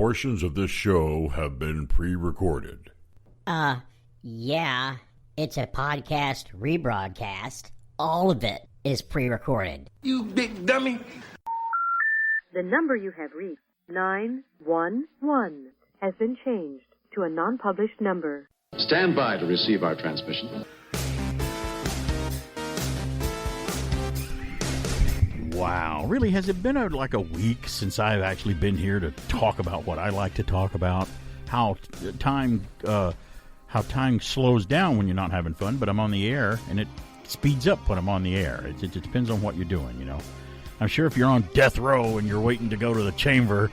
portions of this show have been pre-recorded. Yeah. It's a podcast rebroadcast. All of it is pre-recorded. You big dummy. The number you have reached, 911, has been changed to a non-published number. Stand by to receive our transmission. Wow. Really, has it been like a week since I've actually been here to talk about what I like to talk about? How time slows down when you're not having fun, but I'm on the air, and it speeds up when I'm on the air. It depends on what you're doing, you know. I'm sure if you're on death row and you're waiting to go to the chamber,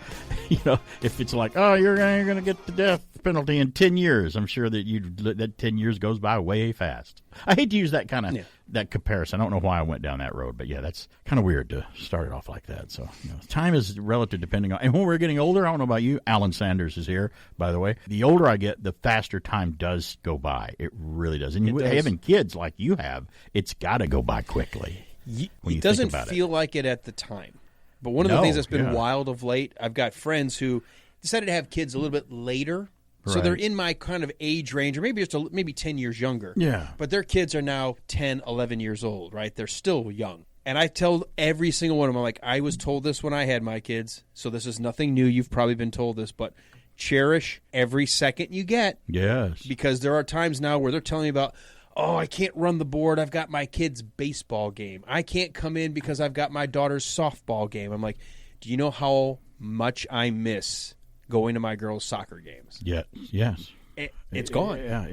you know, if it's like, oh, you're going to get the death penalty in 10 years, I'm sure that 10 years goes by way fast. I hate to use that kind of that comparison. I don't know why I went down that road, but yeah, that's kind of weird to start it off like that. So, you know, time is relative depending on, and when we're getting older, I don't know about you, Alan Sanders is here, by the way. The older I get, the faster time does go by. It really does. And having kids like you have, it's got to go by quickly. It doesn't feel like it at the time. But one of the things that's been wild of late, I've got friends who decided to have kids a little bit later. Right. So they're in my kind of age range, or maybe just maybe 10 years younger. Yeah. But their kids are now 10, 11 years old, right? They're still young. And I tell every single one of them, I'm like, I was told this when I had my kids, so this is nothing new. You've probably been told this, but cherish every second you get. Yes. Because there are times now where they're telling me about, oh, I can't run the board. I've got my kid's baseball game. I can't come in because I've got my daughter's softball game. I'm like, do you know how much I miss going to my girls' soccer games? Yeah, yes. It's gone. Yeah,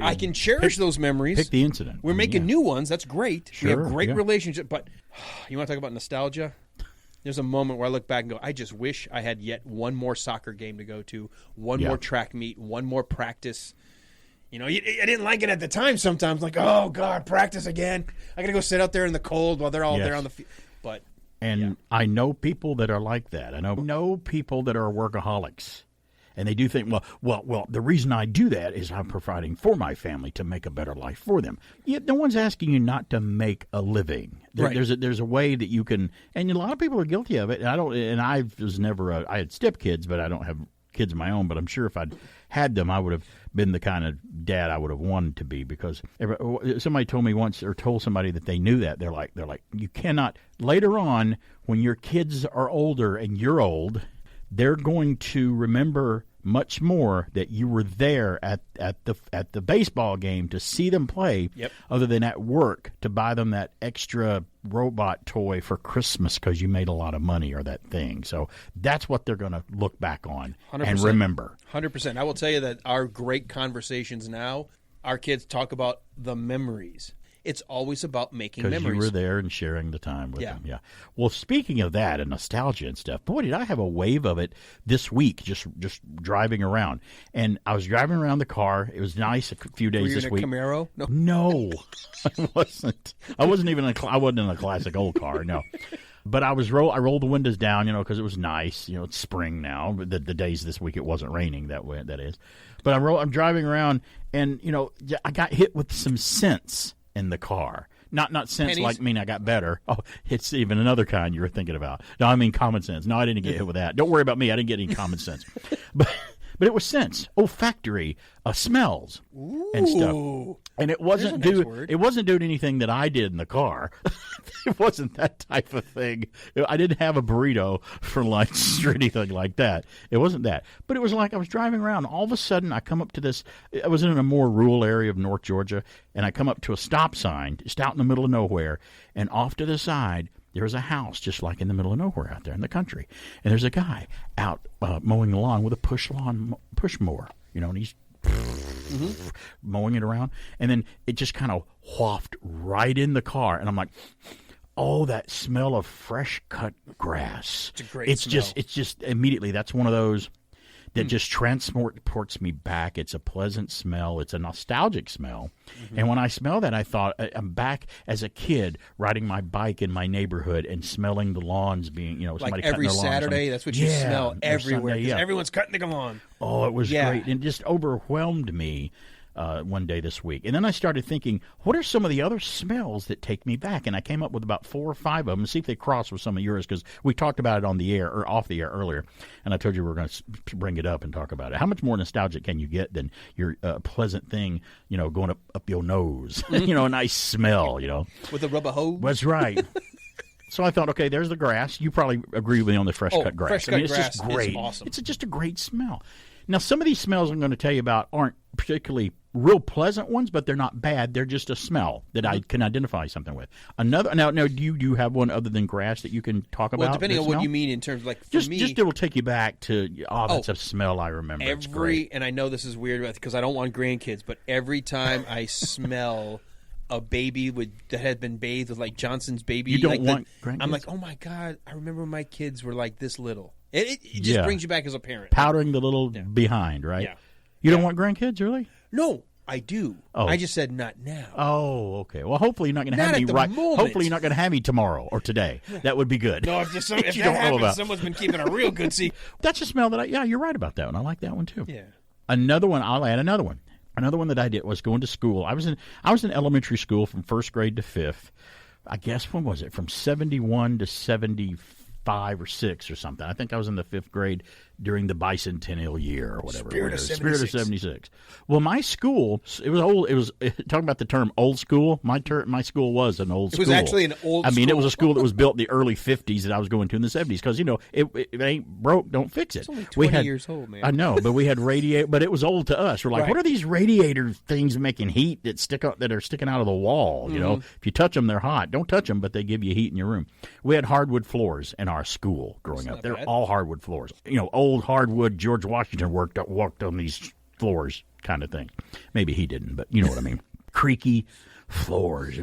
I can cherish those memories. Pick the incident. We're making new ones. That's great. Sure, we have great relationships. But you want to talk about nostalgia? There's a moment where I look back and go, I just wish I had yet one more soccer game to go to, one more track meet, one more practice. You know, I didn't like it at the time sometimes. Like, oh, God, practice again. I got to go sit out there in the cold while they're all there on the field. But I know people that are like that. I know people that are workaholics. And they do think, well, the reason I do that is I'm providing for my family to make a better life for them. Yet no one's asking you not to make a living. There's a way that you can, and a lot of people are guilty of it. And I had stepkids, but I don't have kids of my own. But I'm sure if I'd had them, I would have been the kind of dad I would have wanted to be, because somebody told me once, or told somebody that they knew that, they're like, you cannot, later on when your kids are older and you're old, they're going to remember much more that you were there at the baseball game to see them play, other than at work to buy them that extra robot toy for Christmas because you made a lot of money, or that thing. So that's what they're going to look back on 100%. And remember. 100%. I will tell you that our great conversations now, our kids talk about the memories. It's always about making memories. Because you were there and sharing the time with them. Yeah. Well, speaking of that and nostalgia and stuff, boy, did I have a wave of it this week, just driving around. And I was driving around the car. It was nice a few days this week. Were you in a Camaro? No, I wasn't. I wasn't in a classic old car, no. But I rolled the windows down, because it was nice. It's spring now. The days this week it wasn't raining that is. But I'm driving around, and, I got hit with some sense in the car. Not sense pennies? Like mean I got better. Oh, it's even another kind you were thinking about. No, I mean common sense. No, I didn't get hit with that. Don't worry about me. I didn't get any common sense. But it was sense, olfactory, smells and stuff. And it wasn't doing anything that I did in the car. It wasn't that type of thing. I didn't have a burrito for lunch or anything like that. It wasn't that. But it was like I was driving around. All of a sudden, I come up to this. I was in a more rural area of North Georgia, and I come up to a stop sign just out in the middle of nowhere. And off to the side, there's a house just like in the middle of nowhere out there in the country. And there's a guy out mowing the lawn with a push mower, and he's mowing it around, and then it just kind of wafted right in the car, and I'm like, oh, that smell of fresh cut grass. It's a great smell. It's just immediately, that's one of those that just transports me back. It's a pleasant smell. It's a nostalgic smell. Mm-hmm. And when I smell that, I thought, I'm back as a kid riding my bike in my neighborhood and smelling the lawns being, somebody like cutting every their lawns. Saturday, that's what you smell everywhere. Sunday, everyone's cutting the lawn. Oh, it was great. And it just overwhelmed me one day this week. And then I started thinking, what are some of the other smells that take me back? And I came up with about 4 or 5 of them. See if they cross with some of yours, because we talked about it on the air or off the air earlier, and I told you we were going to bring it up and talk about it. How much more nostalgic can you get than your pleasant thing, going up your nose? A nice smell, with a rubber hose. That's right. So I thought, okay, there's the grass. You probably agree with me on the fresh cut grass. Fresh cut it's grass just great. is awesome. It's just a great smell. Now, some of these smells I'm going to tell you about aren't particularly real pleasant ones, but they're not bad. They're just a smell that I can identify something with. Now, do you have one other than grass that you can talk about? Well, depending on what you mean in terms of, like, for me, just it will take you back to, that's a smell I remember. It's great. And I know this is weird because I don't want grandkids, but every time I smell a baby that had been bathed with, like, Johnson's baby, you don't want grandkids? I'm like, oh my God, I remember when my kids were like this little. It just brings you back as a parent. Powdering the little behind, right? Yeah. You don't want grandkids, really? No, I do. Oh. I just said not now. Oh, okay. Well, hopefully you're not going to have me moment. Hopefully you're not going to have me tomorrow or today. That would be good. No, if that happens, someone's been keeping a real good secret. That's a smell that you're right about that one. I like that one too. Yeah. Another one, I'll add another one. Another one that I did was going to school. I was in elementary school from 1st grade to 5th. I guess, when was it? From 71 to 75 or 6 or something. I think I was in the 5th grade during the bicentennial year or whatever. Spirit of 76. Well, my school, it was old. It was talking about the term old school. My school was an old school. It was actually an old school. I mean, it was a school that was built in the early 50s that I was going to in the 70s because, it ain't broke, don't fix it. It's only 20 years old, man. I know, but we had radiator, but it was old to us. We're like, what are these radiator things making heat that are sticking out of the wall? Mm-hmm. If you touch them, they're hot. Don't touch them, but they give you heat in your room. We had hardwood floors in our school growing up. They're all hardwood floors. Old hardwood. George Washington walked on these floors, kind of thing. Maybe he didn't, but you know what I mean. Creaky floors,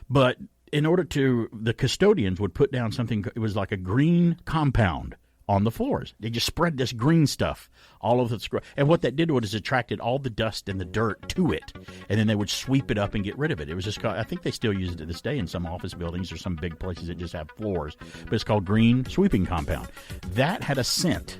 But in order the custodians would put down something. It was like a green compound on the floors. They just spread this green stuff all over the school. And what that did was attracted all the dust and the dirt to it. And then they would sweep it up and get rid of it. It was just called, I think they still use it to this day in some office buildings or some big places that just have floors. But it's called green sweeping compound. That had a scent.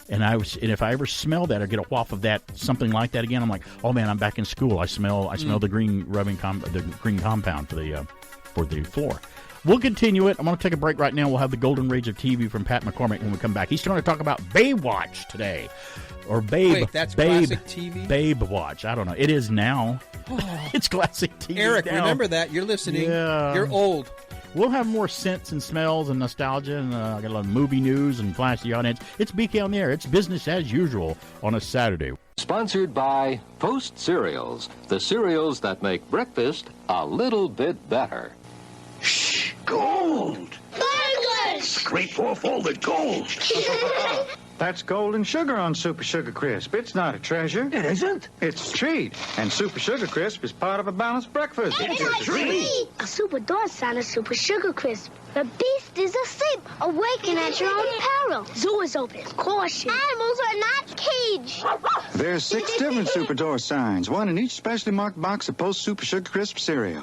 And if I ever smell that or get a whiff of that, something like that again, I'm like, oh man, I'm back in school. I smell the green the green compound for the floor. We'll continue it. I'm going to take a break right now. We'll have the Golden Rage of TV from Pat McCormick when we come back. He's going to talk about Baywatch today. Or Babe. Wait, that's classic TV? Babe Watch. I don't know. It is now. It's classic TV Eric, now. remember that. You're listening. Yeah. You're old. We'll have more scents and smells and nostalgia, and I got a lot of movie news and flash the audience. It's BK on the Air. It's business as usual on a Saturday. Sponsored by Post Cereals, the cereals that make breakfast a little bit better. Shh! Gold! Burgers! Great four-folded gold! That's gold and sugar on Super Sugar Crisp. It's not a treasure. It isn't? It's a treat. And Super Sugar Crisp is part of a balanced breakfast. It's a treat! A super door sign is Super Sugar Crisp. The beast is asleep. Awaken at your own peril. Zoo is open. Caution. Animals are not caged. There's 6 different Super Door signs, one in each specially marked box of Post Super Sugar Crisp cereal.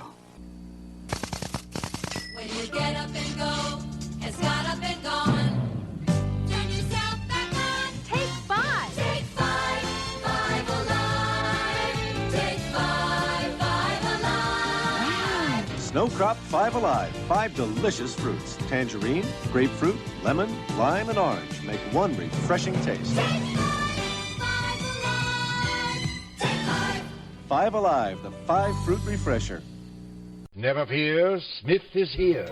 When you get up and go, has got up and gone. Turn yourself back on. Take 5. Take 5, 5 alive. Take 5, 5 alive. Snow Crop 5 Alive. 5 delicious fruits. Tangerine, grapefruit, lemon, lime, and orange make one refreshing taste. Take 5 alive. Take 5. 5 Alive, the 5-fruit refresher. Never fear, Smith is here.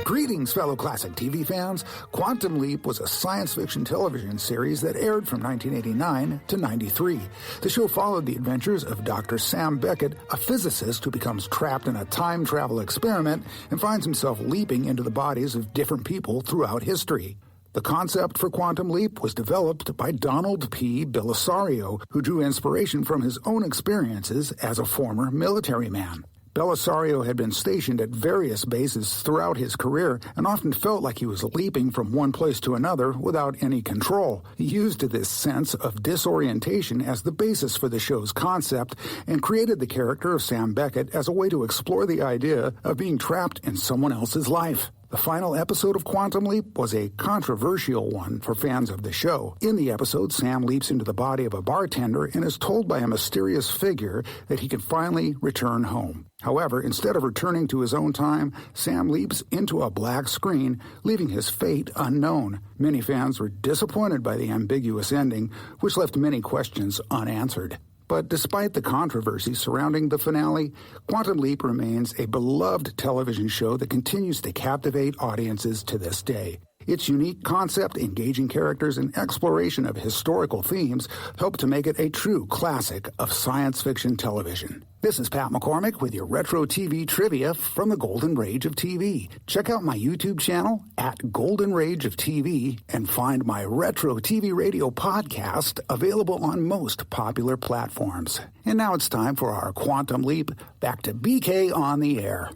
Greetings, fellow classic TV fans. Quantum Leap was a science fiction television series that aired from 1989 to 93. The show followed the adventures of Dr. Sam Beckett, a physicist who becomes trapped in a time travel experiment and finds himself leaping into the bodies of different people throughout history. The concept for Quantum Leap was developed by Donald P. Belisario, who drew inspiration from his own experiences as a former military man. Belisario had been stationed at various bases throughout his career and often felt like he was leaping from one place to another without any control. He used this sense of disorientation as the basis for the show's concept and created the character of Sam Beckett as a way to explore the idea of being trapped in someone else's life. The final episode of Quantum Leap was a controversial one for fans of the show. In the episode, Sam leaps into the body of a bartender and is told by a mysterious figure that he can finally return home. However, instead of returning to his own time, Sam leaps into a black screen, leaving his fate unknown. Many fans were disappointed by the ambiguous ending, which left many questions unanswered. But despite the controversy surrounding the finale, Quantum Leap remains a beloved television show that continues to captivate audiences to this day. Its unique concept, engaging characters, and exploration of historical themes help to make it a true classic of science fiction television. This is Pat McCormick with your Retro TV trivia from the Golden Rage of TV. Check out my YouTube channel at Golden Rage of TV and find my Retro TV Radio podcast available on most popular platforms. And now it's time for our Quantum Leap. Back to BK on the air.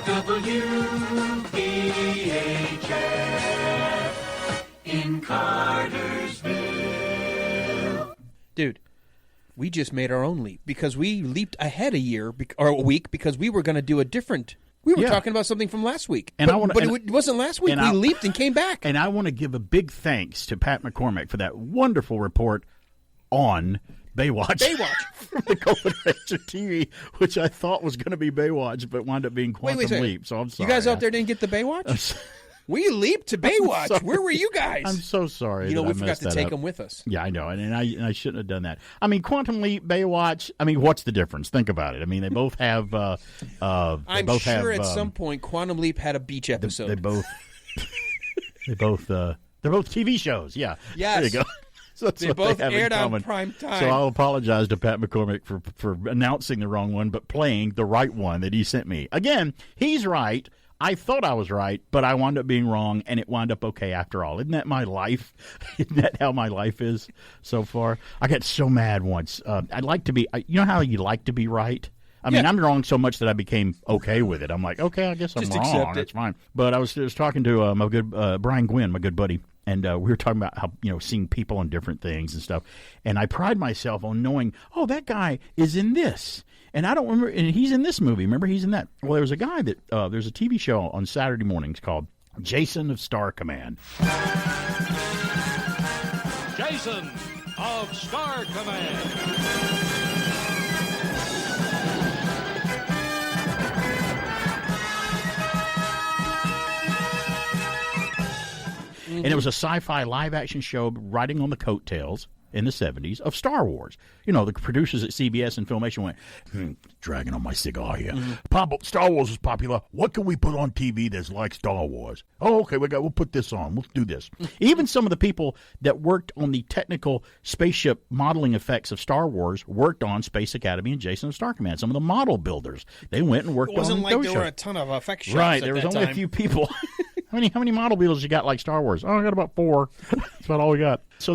WBHF in Cartersville. Dude, we just made our own leap because we leaped ahead a year or a week because we were going to do a different. We were talking about something from last week, but it wasn't last week. We leaped and came back. And I want to give a big thanks to Pat McCormick for that wonderful report on Baywatch from the Golden Rage of TV, which I thought was going to be Baywatch, but wound up being Quantum Leap. So I'm sorry. You guys out there didn't get the Baywatch? We leaped to Baywatch. Where were you guys? I'm so sorry. You know, we forgot to take them with us. Yeah, I know, and I shouldn't have done that. I mean, Quantum Leap, Baywatch. I mean, what's the difference? Think about it. I mean, they both have. I'm sure at some point Quantum Leap had a beach episode. They both. They're both TV shows. Yeah. Yes. There you go. So they both aired on prime time. So I'll apologize to Pat McCormick for announcing the wrong one, but playing the right one that he sent me. Again, he's right. I thought I was right, but I wound up being wrong, and it wound up okay after all. Isn't that my life? Isn't that how my life is so far? I got so mad once. I'd like to be. You know how you like to be right? I mean, I'm wrong so much that I became okay with it. I'm like, okay, I guess I'm wrong. Accept it. It's fine. But I was talking to my good Brian Gwynn, my good buddy. And we were talking about how, seeing people on different things and stuff. And I pride myself on knowing, oh, that guy is in this. And I don't remember, and he's in this movie. Remember, he's in that. Well, there was a guy that, there's a TV show on Saturday mornings called Jason of Star Command. Jason of Star Command. And it was a sci-fi live-action show riding on the coattails in the 70s of Star Wars. You know, the producers at CBS and Filmation went, dragging on my cigar here. Star Wars is popular. What can we put on TV that's like Star Wars? Oh, okay, we'll put this on. We'll do this. Even some of the people that worked on the technical spaceship modeling effects of Star Wars worked on Space Academy and Jason of Star Command. Some of the model builders, they went and worked on those shows. It wasn't like there were a ton of effects shops right, there was only a few people. How many model builders you got like Star Wars? Oh, I got about 4. That's about all we got. So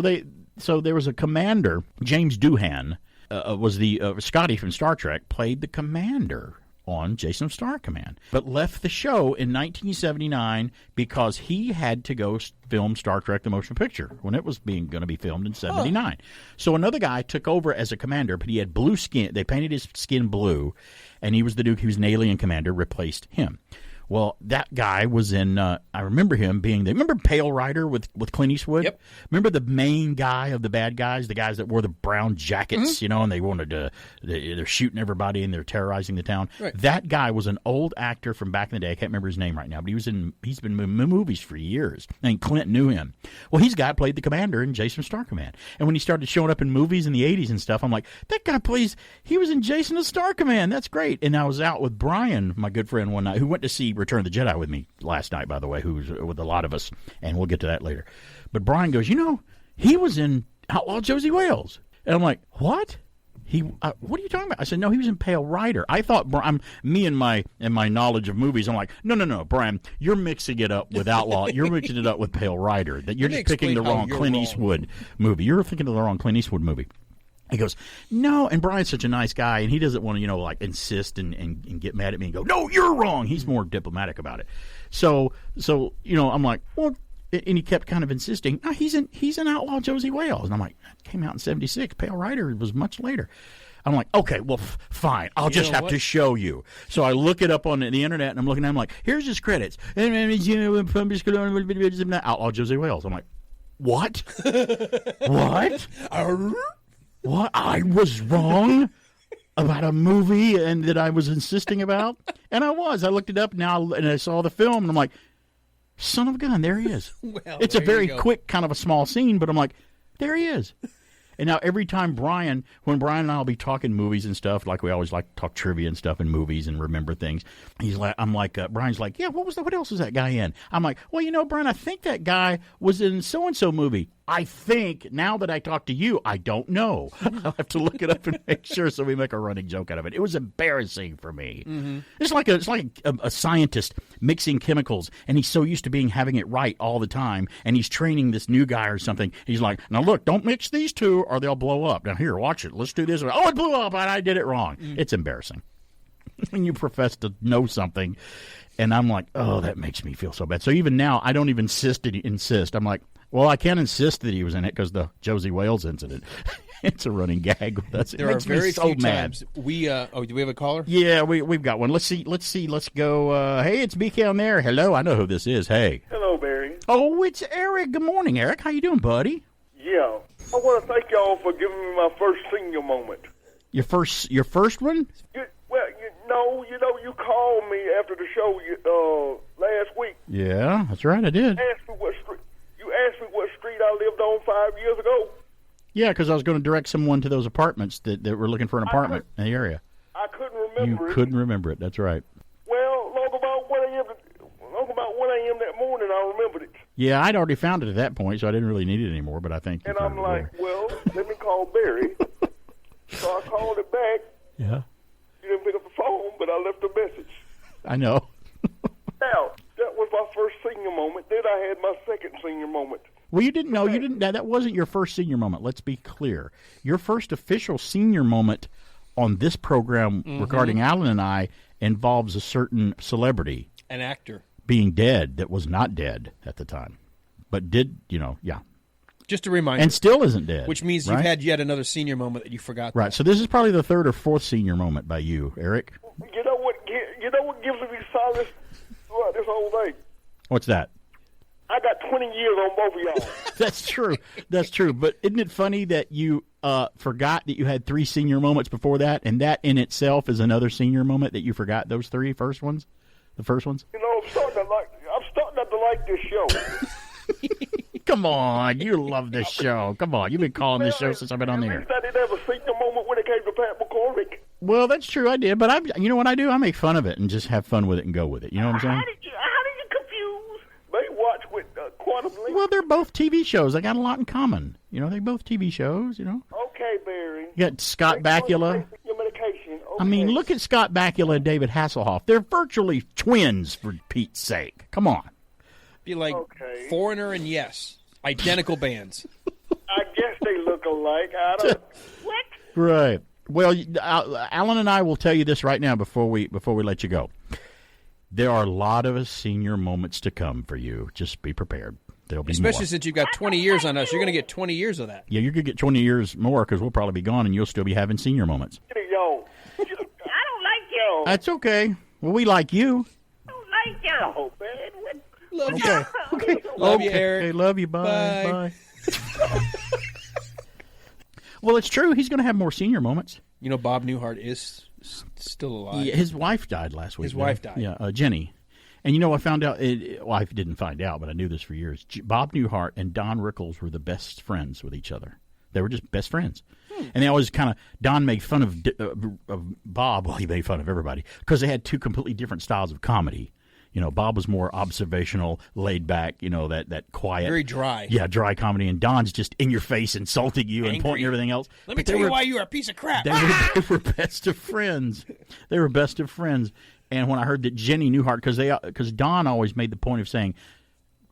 there was a commander, James Doohan, was the Scotty from Star Trek, played the commander on Jason of Star Command, but left the show in 1979 because he had to go film Star Trek: The Motion Picture when it was going to be filmed in 79. So another guy took over as a commander, but he had blue skin. They painted his skin blue, and he was an alien commander, replaced him. Well, that guy was in, I remember him being remember Pale Rider with Clint Eastwood? Yep. Remember the main guy of the bad guys, the guys that wore the brown jackets, and they wanted to, they're shooting everybody and they're terrorizing the town. Right. That guy was an old actor from back in the day. I can't remember his name right now, but he's been in movies for years. And Clint knew him. Well, played the commander in Jason of Star Command. And when he started showing up in movies in the 80s and stuff, I'm like, that guy he was in Jason of Star Command. That's great. And I was out with Brian, my good friend, one night, who went to see Return of the Jedi with me last night, by the way, who was with a lot of us, and we'll get to that later. But Brian goes, he was in Outlaw Josie Wales. And I'm like, what? What are you talking about? I said, no, he was in Pale Rider. I thought, me and my knowledge of movies, I'm like, no, Brian, you're mixing it up with Outlaw. You're mixing it up with Pale Rider. That you're just picking the wrong Clint Eastwood movie. You're thinking of the wrong Clint Eastwood movie. He goes, no, and Brian's such a nice guy, and he doesn't want to, insist and get mad at me and go, no, you're wrong. He's more diplomatic about it. So I'm like, well, and he kept kind of insisting, no, he's in Outlaw Josie Wales. And I'm like, that came out in 76. Pale Rider was much later. I'm like, okay, well, fine. I'll just have to show you. So I look it up on the internet, and I'm looking at it, I'm like, here's his credits. All Josie Wales. I'm like, what? What? What? I was wrong about a movie and that I was insisting about? And I was. I looked it up now, and I saw the film, and I'm like, son of a gun, there he is. Well, it's a very quick, kind of a small scene, but I'm like, there he is. And now every time when Brian and I will be talking movies and stuff, like we always like to talk trivia and stuff in movies and remember things, Brian's like, yeah, what else is that guy in? I'm like, well, Brian, I think that guy was in so-and-so movie. I think, now that I talk to you, I don't know. I'll have to look it up and make sure, so we make a running joke out of it. It was embarrassing for me. Mm-hmm. It's like a scientist mixing chemicals, and he's so used to having it right all the time, and he's training this new guy or something. He's like, now look, don't mix these two or they'll blow up. Now here, watch it. Let's do this. Oh, it blew up, and I did it wrong. It's embarrassing. When you profess to know something, and I'm like, oh, that makes me feel so bad. So even now, I don't even insist. I'm like, well, I can't insist that he was in it because the Josie Wales incident. It's a running gag with us. There are very few times we. Do we have a caller? Yeah, we've got one. Let's see. Let's go. Hey, it's BK on there. Hello, I know who this is. Hey. Hello, Barry. Oh, it's Eric. Good morning, Eric. How you doing, buddy? Yeah, I want to thank y'all for giving me my first senior moment. Your first one? You called me after the show last week. Yeah, that's right. I did. You asked me what street I lived on 5 years ago. Yeah, because I was going to direct someone to those apartments that were looking for an apartment in the area. I couldn't remember it. You couldn't remember it. That's right. Well, long about 1 a.m. that morning, I remembered it. Yeah, I'd already found it at that point, so I didn't really need it anymore. But I think. And I'm like, well, let me call Barry. So I called it back. Yeah. You didn't pick up the phone, but I left a message. I know. Now, that was my first senior moment. Then I had my second senior moment. Well, you didn't know. You didn't. That wasn't your first senior moment. Let's be clear. Your first official senior moment on this program regarding Alan and I involves a certain celebrity, an actor, being dead that was not dead at the time, but did yeah. Just a reminder, and still isn't dead. Which means you've had yet another senior moment that you forgot. Right. So this is probably the third or fourth senior moment by you, Eric. You know what gives me solace throughout this whole thing? What's that? I got 20 years on both of y'all. That's true. That's true. But isn't it funny that you forgot that you had 3 senior moments before that, and that in itself is another senior moment that you forgot those 3 first ones? The first ones? I'm starting not to like this show. Come on, you love this show. Come on, you've been calling this show since I've been on the air. I didn't have a senior moment when it came to Pat McCormick. Well, that's true, I did. But you know what I do? I make fun of it and just have fun with it and go with it. You know what I'm saying? How did you confuse Baywatch with Quantum Leap? Well, they're both TV shows. They got a lot in common. They're both TV shows. Okay, Barry. You got Scott Bakula. Your medication. Okay. I mean, look at Scott Bakula and David Hasselhoff. They're virtually twins, for Pete's sake. Come on. Be like Foreigner and Yes, identical bands. I guess they look alike. I don't. What? Right. Well, Alan and I will tell you this right now before we let you go. There are a lot of senior moments to come for you. Just be prepared. There'll be especially more. Since you've got 20 years on us. You're going to get 20 years of that. Yeah, you're going to get 20 years more because we'll probably be gone and you'll still be having senior moments. Yo, I don't like you. That's okay. Well, we like you. I don't like you, man. Love you. Okay. Love you, Eric. Okay, love you. Bye. Well, it's true. He's going to have more senior moments. Bob Newhart is still alive. Yeah, his wife died last week. His wife died. Yeah, Jenny. And I found out, I didn't find out, but I knew this for years. Bob Newhart and Don Rickles were the best friends with each other. They were just best friends. And they always Don made fun of Bob. Well, he made fun of everybody because they had 2 completely different styles of comedy. Bob was more observational, laid back, that quiet. Very dry. Yeah, dry comedy. And Don's just in your face, insulting you and pointing everything else. Let me tell you why you are a piece of crap. They were best of friends. They were best of friends. And when I heard that Jenny Newhart, because Don always made the point of saying,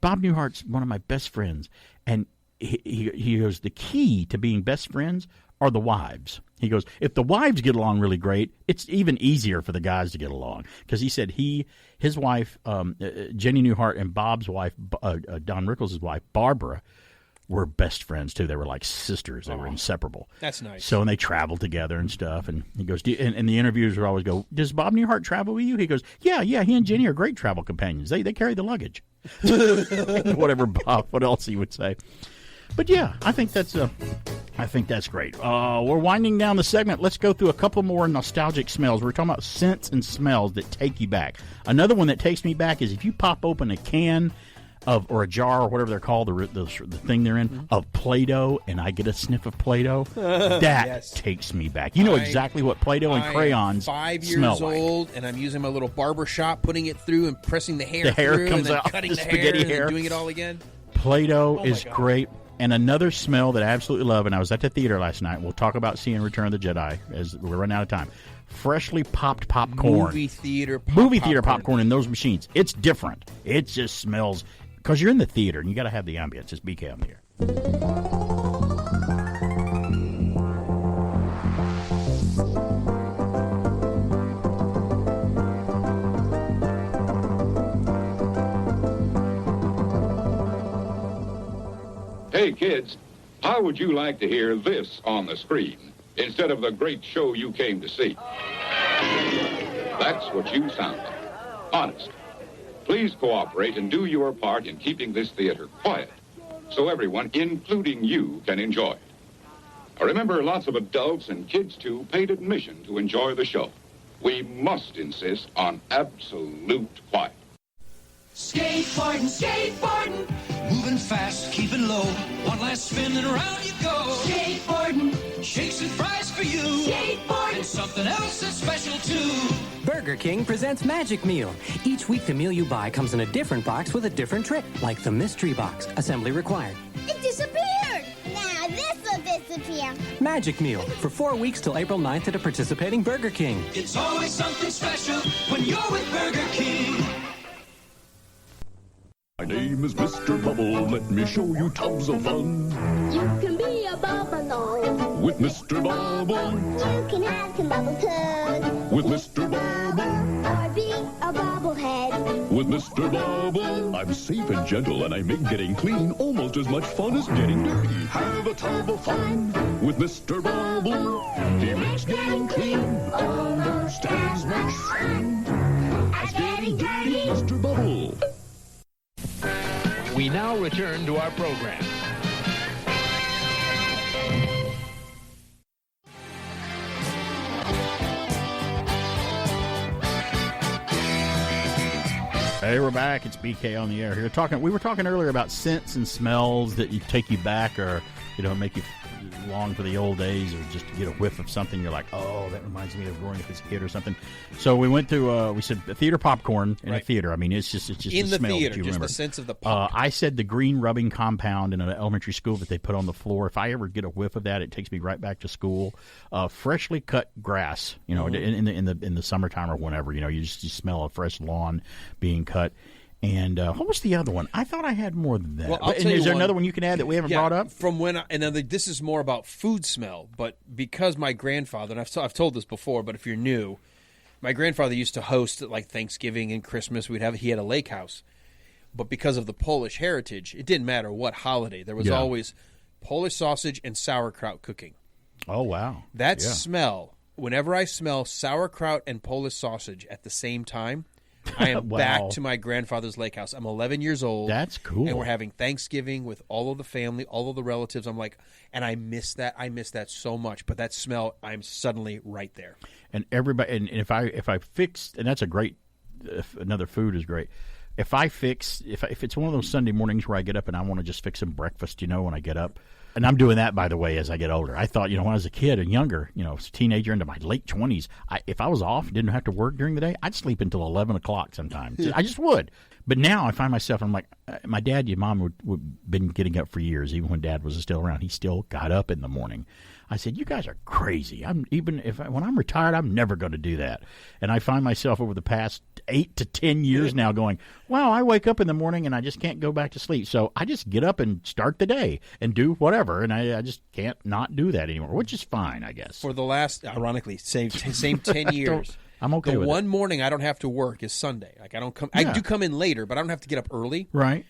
Bob Newhart's one of my best friends. And he goes, the key to being best friends are the wives. He goes, if the wives get along really great, it's even easier for the guys to get along. Because he said his wife, Jenny Newhart, and Bob's wife, Don Rickles' wife, Barbara, were best friends too. They were like sisters. They were inseparable. That's nice. So, and they traveled together and stuff. And he goes, and the interviewers would always go, "Does Bob Newhart travel with you?" He goes, "Yeah. He and Jenny are great travel companions. They carry the luggage." What else he would say. But yeah, I think that's great. We're winding down the segment. Let's go through a couple more nostalgic smells. We're talking about scents and smells that take you back. Another one that takes me back is if you pop open a can or a jar or whatever they're called, the thing they're in, of Play-Doh, and I get a sniff of Play-Doh, that takes me back. You know exactly what Play-Doh and crayons smell like. 5 years old, and I'm using my little barber shop, putting it through and pressing the hair through, comes and then out, cutting the the spaghetti hair, and doing it all again. Play-Doh is great. And another smell that I absolutely love, and I was at the theater last night. We'll talk about seeing Return of the Jedi as we're running out of time. Freshly popped popcorn. Movie theater popcorn in those machines. It's different. It just smells, because you're in the theater and you got to have the ambience. It's BK on the air. Hey, kids, how would you like to hear this on the screen instead of the great show you came to see? That's what you sound like. Honest. Please cooperate and do your part in keeping this theater quiet so everyone, including you, can enjoy it. Now, remember, lots of adults and kids, too, paid admission to enjoy the show. We must insist on absolute quiet. Skateboarding, skateboarding, moving fast, keeping low. One last spin and around you go. Skateboarding, shakes and fries for you. Skateboarding, and something else that's special too. Burger King presents Magic Meal. Each week the meal you buy comes in a different box with a different trick, like the mystery box, assembly required. It disappeared! Now this will disappear. Magic Meal, for 4 weeks till April 9th at a participating Burger King. It's always something special when you're with Burger King. My name is Mr. Bubble. Let me show you tubs of fun. You can be a bubble with Mr. Bubble. You can have some bubble toes with Mr. Bubble. or be a bobblehead with Mr. Bubble. I'm safe and gentle, and I make getting clean almost as much fun as getting dirty. Have a tub of fun with Mr. Bubble. He makes getting clean almost as much fun as getting dirty. Mr. Bubble. We now return to our program. Hey, we're back. It's BK on the air here. We were talking earlier about scents and smells that you take you back, or make you long for the old days, or just to get a whiff of something. You're like, oh, that reminds me of growing up as a kid or something. So we went to we said theater popcorn in a theater. I mean, it's just in the the smell theater, that you just remember. the sense of the pop. I said the green rubbing compound in an elementary school that they put on the floor. If I ever get a whiff of that, it takes me right back to school. Freshly cut grass, in the summertime or whenever, you just smell a fresh lawn being cut. And what was the other one? I thought I had more than that. Well, is there another one you can add that we haven't brought up? From when, this is more about food smell, but because my grandfather, and I've told this before, but if you're new, my grandfather used to host at like Thanksgiving and Christmas. He had a lake house, but because of the Polish heritage, it didn't matter what holiday. There was always Polish sausage and sauerkraut cooking. Oh wow! That smell. Whenever I smell sauerkraut and Polish sausage at the same time, I am back to my grandfather's lake house. I'm 11 years old. That's cool. And we're having Thanksgiving with all of the family, all of the relatives. I'm like, and I miss that. I miss that so much. But that smell, I'm suddenly right there. And everybody, and if I fix, and that's a great. Another food is great. If it's one of those Sunday mornings where I get up and I want to just fix some breakfast, when I get up. And I'm doing that, by the way, as I get older. I thought, when I was a kid and younger, as a teenager into my late 20s, if I was off, didn't have to work during the day, I'd sleep until 11 o'clock sometimes. I just would. But now I find myself, I'm like, my dad, your mom would been getting up for years, even when Dad was still around. He still got up in the morning. I said, you guys are crazy. When I'm retired, I'm never going to do that. And I find myself over the past 8 to 10 years now going, wow, I wake up in the morning and I just can't go back to sleep. So I just get up and start the day and do whatever. And I just can't not do that anymore, which is fine, I guess. For the last, ironically, same 10 years. I'm okay with it. The one morning I don't have to work is Sunday. Like I don't come. I do come in later, but I don't have to get up early. Right.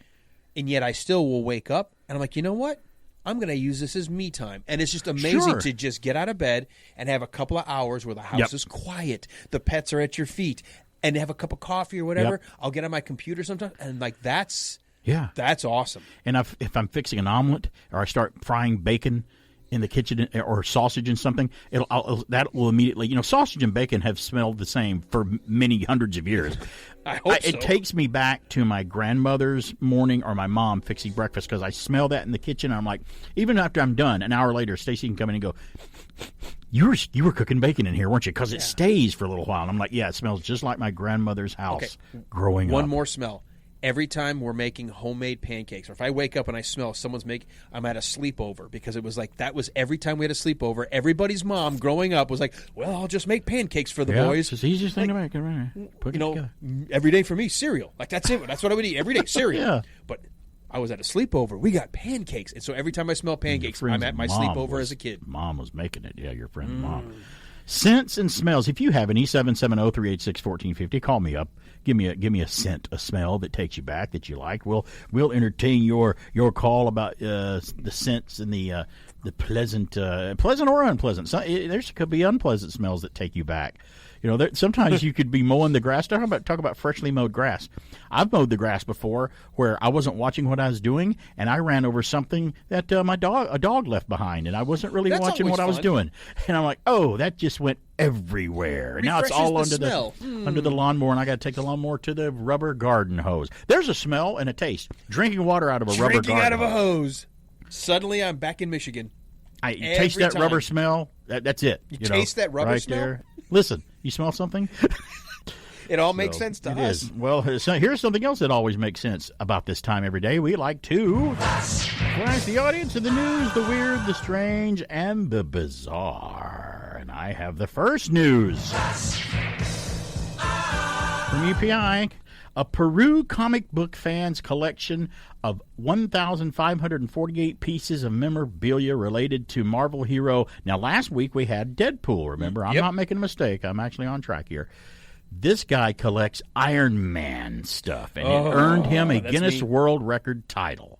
And yet I still will wake up and I'm like, you know what? I'm going to use this as me time. And it's just amazing to just get out of bed and have a couple of hours where the house is quiet. The pets are at your feet. And have a cup of coffee or whatever. I'll get on my computer sometimes. And, like, that's awesome. And if I'm fixing an omelet or I start frying bacon in the kitchen or sausage and something, that will immediately, sausage and bacon have smelled the same for many hundreds of years. I hope so. It takes me back to my grandmother's morning or my mom fixing breakfast because I smell that in the kitchen. And I'm like, even after I'm done, an hour later, Stacy can come in and go, you were cooking bacon in here, weren't you? Because it stays for a little while. And I'm like, yeah, it smells just like my grandmother's house growing up. One more smell. Every time we're making homemade pancakes, or if I wake up and I smell I'm at a sleepover, because it was like that was every time we had a sleepover. Everybody's mom growing up was like, "Well, I'll just make pancakes for the boys." It's the easiest thing to make. Right? Put it together. Every day for me, cereal. Like that's it. That's what I would eat every day, cereal. But I was at a sleepover. We got pancakes, and so every time I smell pancakes, I'm at my sleepover as a kid. Mom was making it. Yeah, your friend's mom. Scents and smells. If you have an E770-386-1450, call me up. Give me a scent, a smell that takes you back that you like. We'll entertain your call about the scents and the pleasant or unpleasant. So, there could be unpleasant smells that take you back. Sometimes you could be mowing the grass. Talk about freshly mowed grass. I've mowed the grass before where I wasn't watching what I was doing, and I ran over something that a dog left behind, and I wasn't really watching what I was doing. And I'm like, oh, that just went everywhere. And now it's all under the lawnmower, and I got to take the lawnmower to the rubber garden hose. There's a smell and a taste. Drinking water out of a rubber garden hose. Drinking out of a hose. Suddenly, I'm back in Michigan. I taste that rubber smell. That's it. You taste that rubber smell? There. Listen, you smell something? It all makes sense to us. Well, here's something else that always makes sense about this time every day. We like to flash the audience of the news, the weird, the strange, and the bizarre. And I have the first news from UPI. A Peru comic book fan's collection of 1,548 pieces of memorabilia related to Marvel hero. Now, last week we had Deadpool, remember? I'm not making a mistake. I'm actually on track here. This guy collects Iron Man stuff, and it earned him a Guinness World Record title.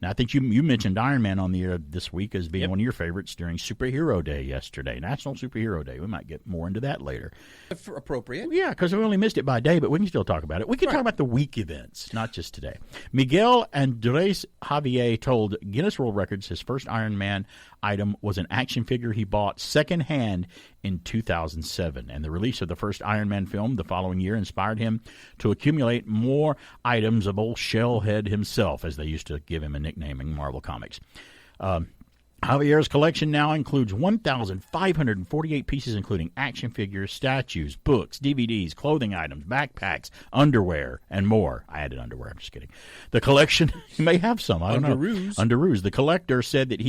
Now, I think you mentioned Iron Man on the air this week as being one of your favorites during Superhero Day yesterday, National Superhero Day. We might get more into that later. Appropriate. Yeah, because we only missed it by a day, but we can still talk about it. We can talk about the week events, not just today. Miguel Andres Javier told Guinness World Records his first Iron Man item was an action figure he bought secondhand in 2007. And the release of the first Iron Man film the following year inspired him to accumulate more items of old Shellhead himself, as they used to give him a nickname in Marvel Comics. Javier's collection now includes 1,548 pieces, including action figures, statues, books, DVDs, clothing items, backpacks, underwear, and more. I added underwear. I'm just kidding. The collection, you may have some. I don't know. Underoos. The collector said that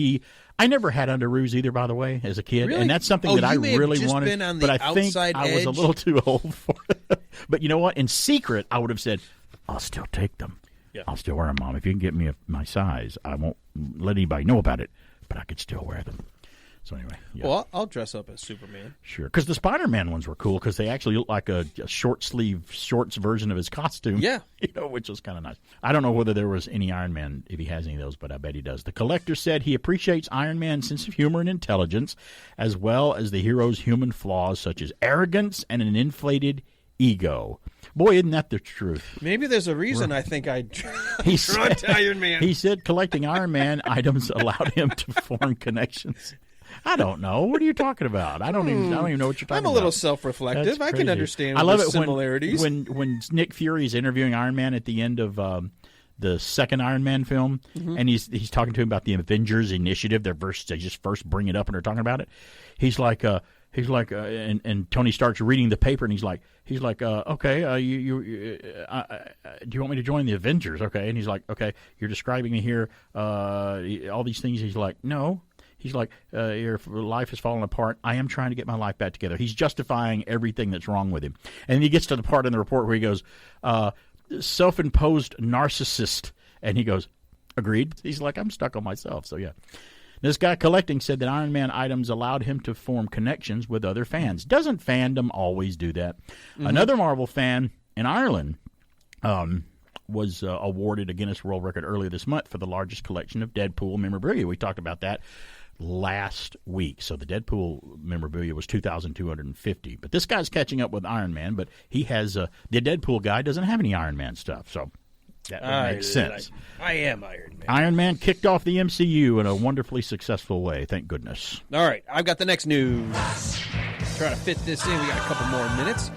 I never had underoos either, by the way, as a kid. Really? And that's something that I really wanted. Been on the but I think I was a little too old for it. But you know what? In secret, I would have said, I'll still take them. Yeah. I'll still wear them, Mom. If you can get me my size, I won't let anybody know about it. But I could still wear them. So anyway. Yeah. Well, I'll dress up as Superman. Sure. Because the Spider-Man ones were cool because they actually look like a short-sleeve shorts version of his costume. Yeah. Which was kind of nice. I don't know whether there was any Iron Man, if he has any of those, but I bet he does. The collector said he appreciates Iron Man's sense of humor and intelligence, as well as the hero's human flaws, such as arrogance and an inflated ego. Boy, isn't that the truth? Maybe there's a reason I think I'd drawn to Iron Man. He said collecting Iron Man items allowed him to form connections. I don't know. What are you talking about? I don't even know what you're talking about. I'm a little self-reflective. I can understand the similarities. When Nick Fury is interviewing Iron Man at the end of the second Iron Man film, and he's talking to him about the Avengers Initiative. They just first bring it up and they're talking about it. He's like, and Tony starts reading the paper, and he's like, okay, do you want me to join the Avengers? Okay, and he's like, okay, you're describing me here, all these things. He's like, no. He's like, your life has fallen apart. I am trying to get my life back together. He's justifying everything that's wrong with him. And he gets to the part in the report where he goes, self-imposed narcissist. And he goes, agreed. He's like, I'm stuck on myself. So, yeah. This guy collecting said that Iron Man items allowed him to form connections with other fans. Doesn't fandom always do that? Another Marvel fan in Ireland was awarded a Guinness World Record earlier this month for the largest collection of Deadpool memorabilia. We talked about that last week. So the Deadpool memorabilia was 2,250. But this guy's catching up with Iron Man, but he has the Deadpool guy doesn't have any Iron Man stuff. So that makes sense. I am Iron Man. Iron Man kicked off the MCU in a wonderfully successful way. Thank goodness. All right, I've got the next news. Try to fit this in. We got a couple more minutes.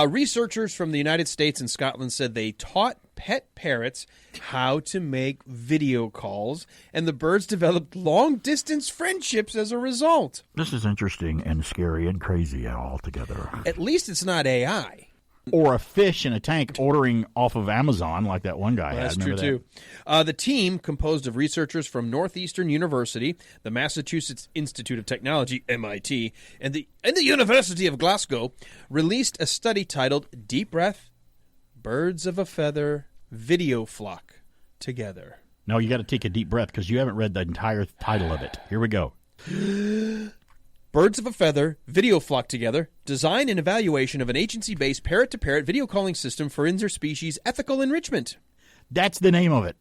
Researchers from the United States and Scotland said they taught pet parrots how to make video calls, and the birds developed long-distance friendships as a result. This is interesting and scary and crazy all together. At least it's not AI. Or a fish in a tank ordering off of Amazon like that one guy had. That's true, too. The team, composed of researchers from Northeastern University, the Massachusetts Institute of Technology, MIT, and the University of Glasgow, released a study titled Deep Breath, Birds of a Feather, Video Flock Together. No, you got to take a deep breath because you haven't read the entire title of it. Here we go. Birds of a Feather, Video Flock Together, Design and Evaluation of an Agency-Based Parrot-to-Parrot Video Calling System for Interspecies Ethical Enrichment. That's the name of it.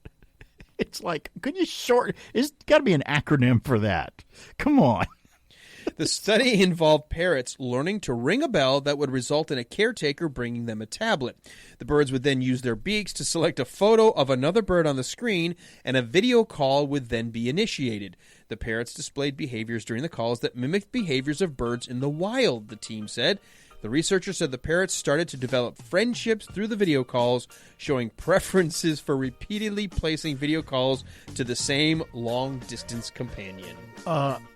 It's like, could you short... It's got to be an acronym for that. Come on. The study involved parrots learning to ring a bell that would result in a caretaker bringing them a tablet. The birds would then use their beaks to select a photo of another bird on the screen, and a video call would then be initiated. The parrots displayed behaviors during the calls that mimicked behaviors of birds in the wild, the team said. The researchers said the parrots started to develop friendships through the video calls, showing preferences for repeatedly placing video calls to the same long-distance companion.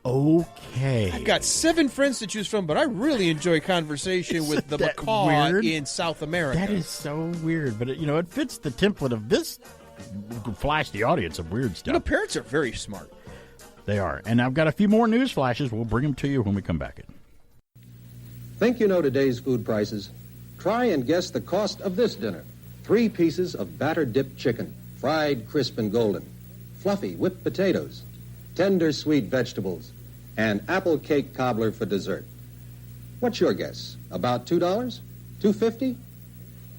Okay. I've got 7 friends to choose from, but I really enjoy conversation with the macaw in South America. That is so weird, but it fits the template of this. Flash the audience of weird stuff. Parrots are very smart. They are. And I've got a few more news flashes. We'll bring them to you when we come back. Think you know today's food prices? Try and guess the cost of this dinner. 3 pieces of batter-dipped chicken, fried crisp and golden, fluffy whipped potatoes, tender sweet vegetables, and apple cake cobbler for dessert. What's your guess? About $2? $2.50?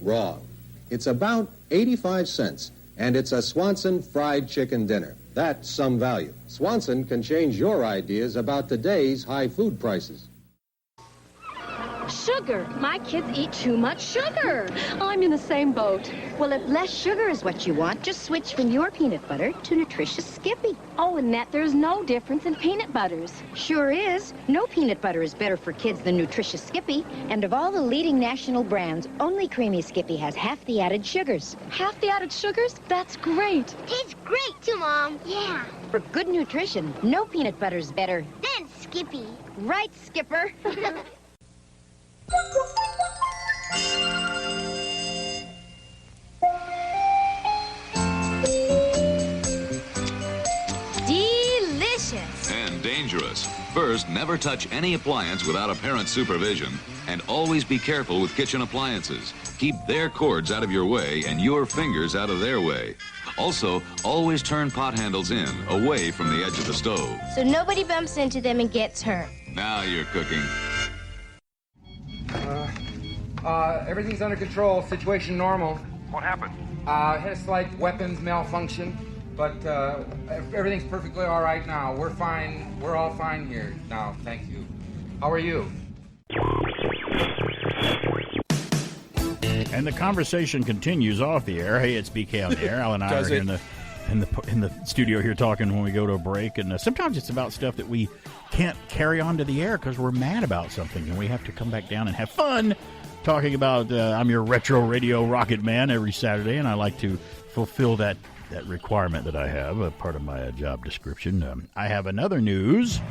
Wrong. It's about 85 cents, and it's a Swanson fried chicken dinner. That's some value. Swanson can change your ideas about today's high food prices. Sugar. My kids eat too much sugar. I'm in the same boat. Well, if less sugar is what you want, just switch from your peanut butter to nutritious Skippy. Oh, Annette, there's no difference in peanut butters. Sure is. No peanut butter is better for kids than nutritious Skippy. And of all the leading national brands, only Creamy Skippy has half the added sugars. Half the added sugars? That's great. Tastes great, too, Mom. Yeah. For good nutrition, no peanut butter is better than Skippy. Right, Skipper. Delicious. And dangerous. First, never touch any appliance without a parent's supervision, and always be careful with kitchen appliances. Keep their cords out of your way and your fingers out of their way. Also, always turn pot handles in, away from the edge of the stove. So nobody bumps into them and gets hurt. Now you're cooking. Everything's under control. Situation normal. What happened? Had a slight weapons malfunction, but everything's perfectly all right now. We're fine. We're all fine here now. Thank you. How are you? And the conversation continues off the air. Hey, it's BK on the air. Al and I are here in the studio here talking when we go to a break, and sometimes it's about stuff that we can't carry on to the air because we're mad about something, and we have to come back down and have fun talking about. I'm your retro radio rocket man every Saturday, and I like to fulfill that requirement that I have, a part of my job description. I have another news from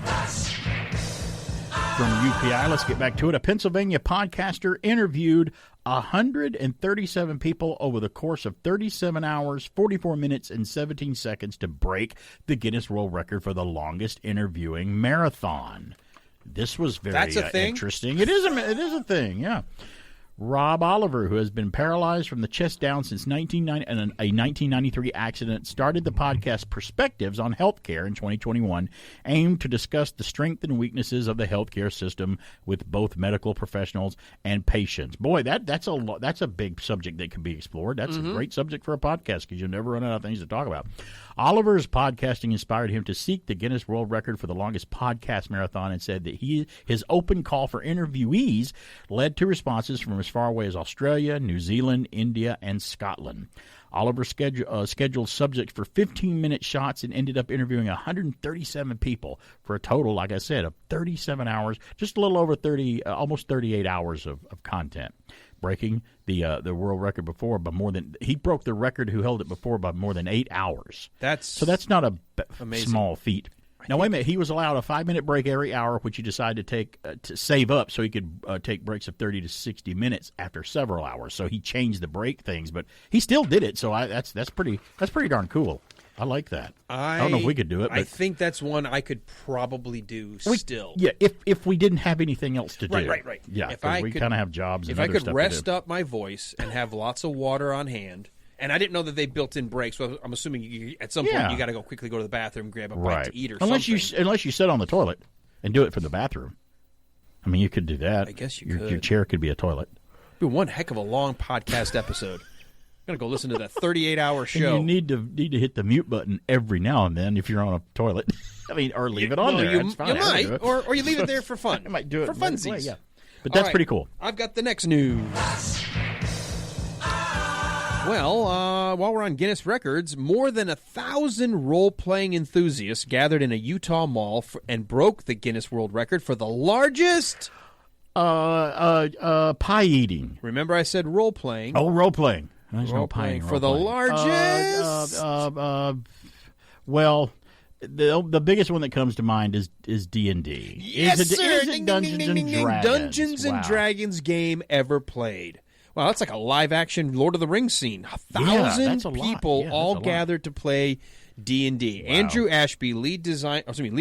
UPI. Let's get back to it. A Pennsylvania podcaster interviewed 137 people over the course of 37 hours, 44 minutes, and 17 seconds to break the Guinness World Record for the longest interviewing marathon. This was very interesting. It is a thing, yeah. Rob Oliver, who has been paralyzed from the chest down since a 1993 accident, started the podcast Perspectives on Healthcare in 2021, aimed to discuss the strengths and weaknesses of the healthcare system with both medical professionals and patients. Boy, that's a big subject that can be explored. That's a great subject for a podcast because you'll never run out of things to talk about. Oliver's podcasting inspired him to seek the Guinness World Record for the longest podcast marathon and said that his open call for interviewees led to responses from as far away as Australia, New Zealand, India, and Scotland. Oliver scheduled subjects for 15-minute shots and ended up interviewing 137 people for a total, like I said, of 37 hours, just a little over 30, almost 38 hours of content, breaking the world record before by more than he broke the record who held it before by more than 8 hours. That's not a small feat. Now, wait a minute. He was allowed a 5-minute break every hour, which he decided to take to save up so he could take breaks of 30 to 60 minutes after several hours. So he changed the break things, but he still did it. So that's pretty darn cool. I like that. I don't know if we could do it. But I think that's one I could probably do still. Yeah, if we didn't have anything else to do. Right. Yeah, because we kind of have jobs and other stuff to do. If I could rest up my voice and have lots of water on hand. And I didn't know that they built in breaks, so I'm assuming at some point you got to quickly go to the bathroom, grab a bite to eat or something. Unless you sit on the toilet and do it from the bathroom. I mean, you could do that. I guess your could. Your chair could be a toilet. It'd be one heck of a long podcast episode. I'm going to go listen to that 38-hour show. And you need to hit the mute button every now and then if you're on a toilet. I mean, or leave it on there. You might, or you leave it there for fun. I might do it for funsies. Yeah. But that's pretty cool. I've got the next news. Well, while we're on Guinness records, more than 1,000 role-playing enthusiasts gathered in a Utah mall and broke the Guinness World Record for the largest pie eating. Remember, I said role-playing. Oh, role-playing. There's no pie eating. For the largest. Well, the biggest one that comes to mind is D&D. Yes, sir. Is it Dungeons and Dragons? Dungeons and Dragons game ever played. Wow, that's like a live-action Lord of the Rings scene. 1,000 people all gathered to play D&D. Wow. Andrew Ashby, lead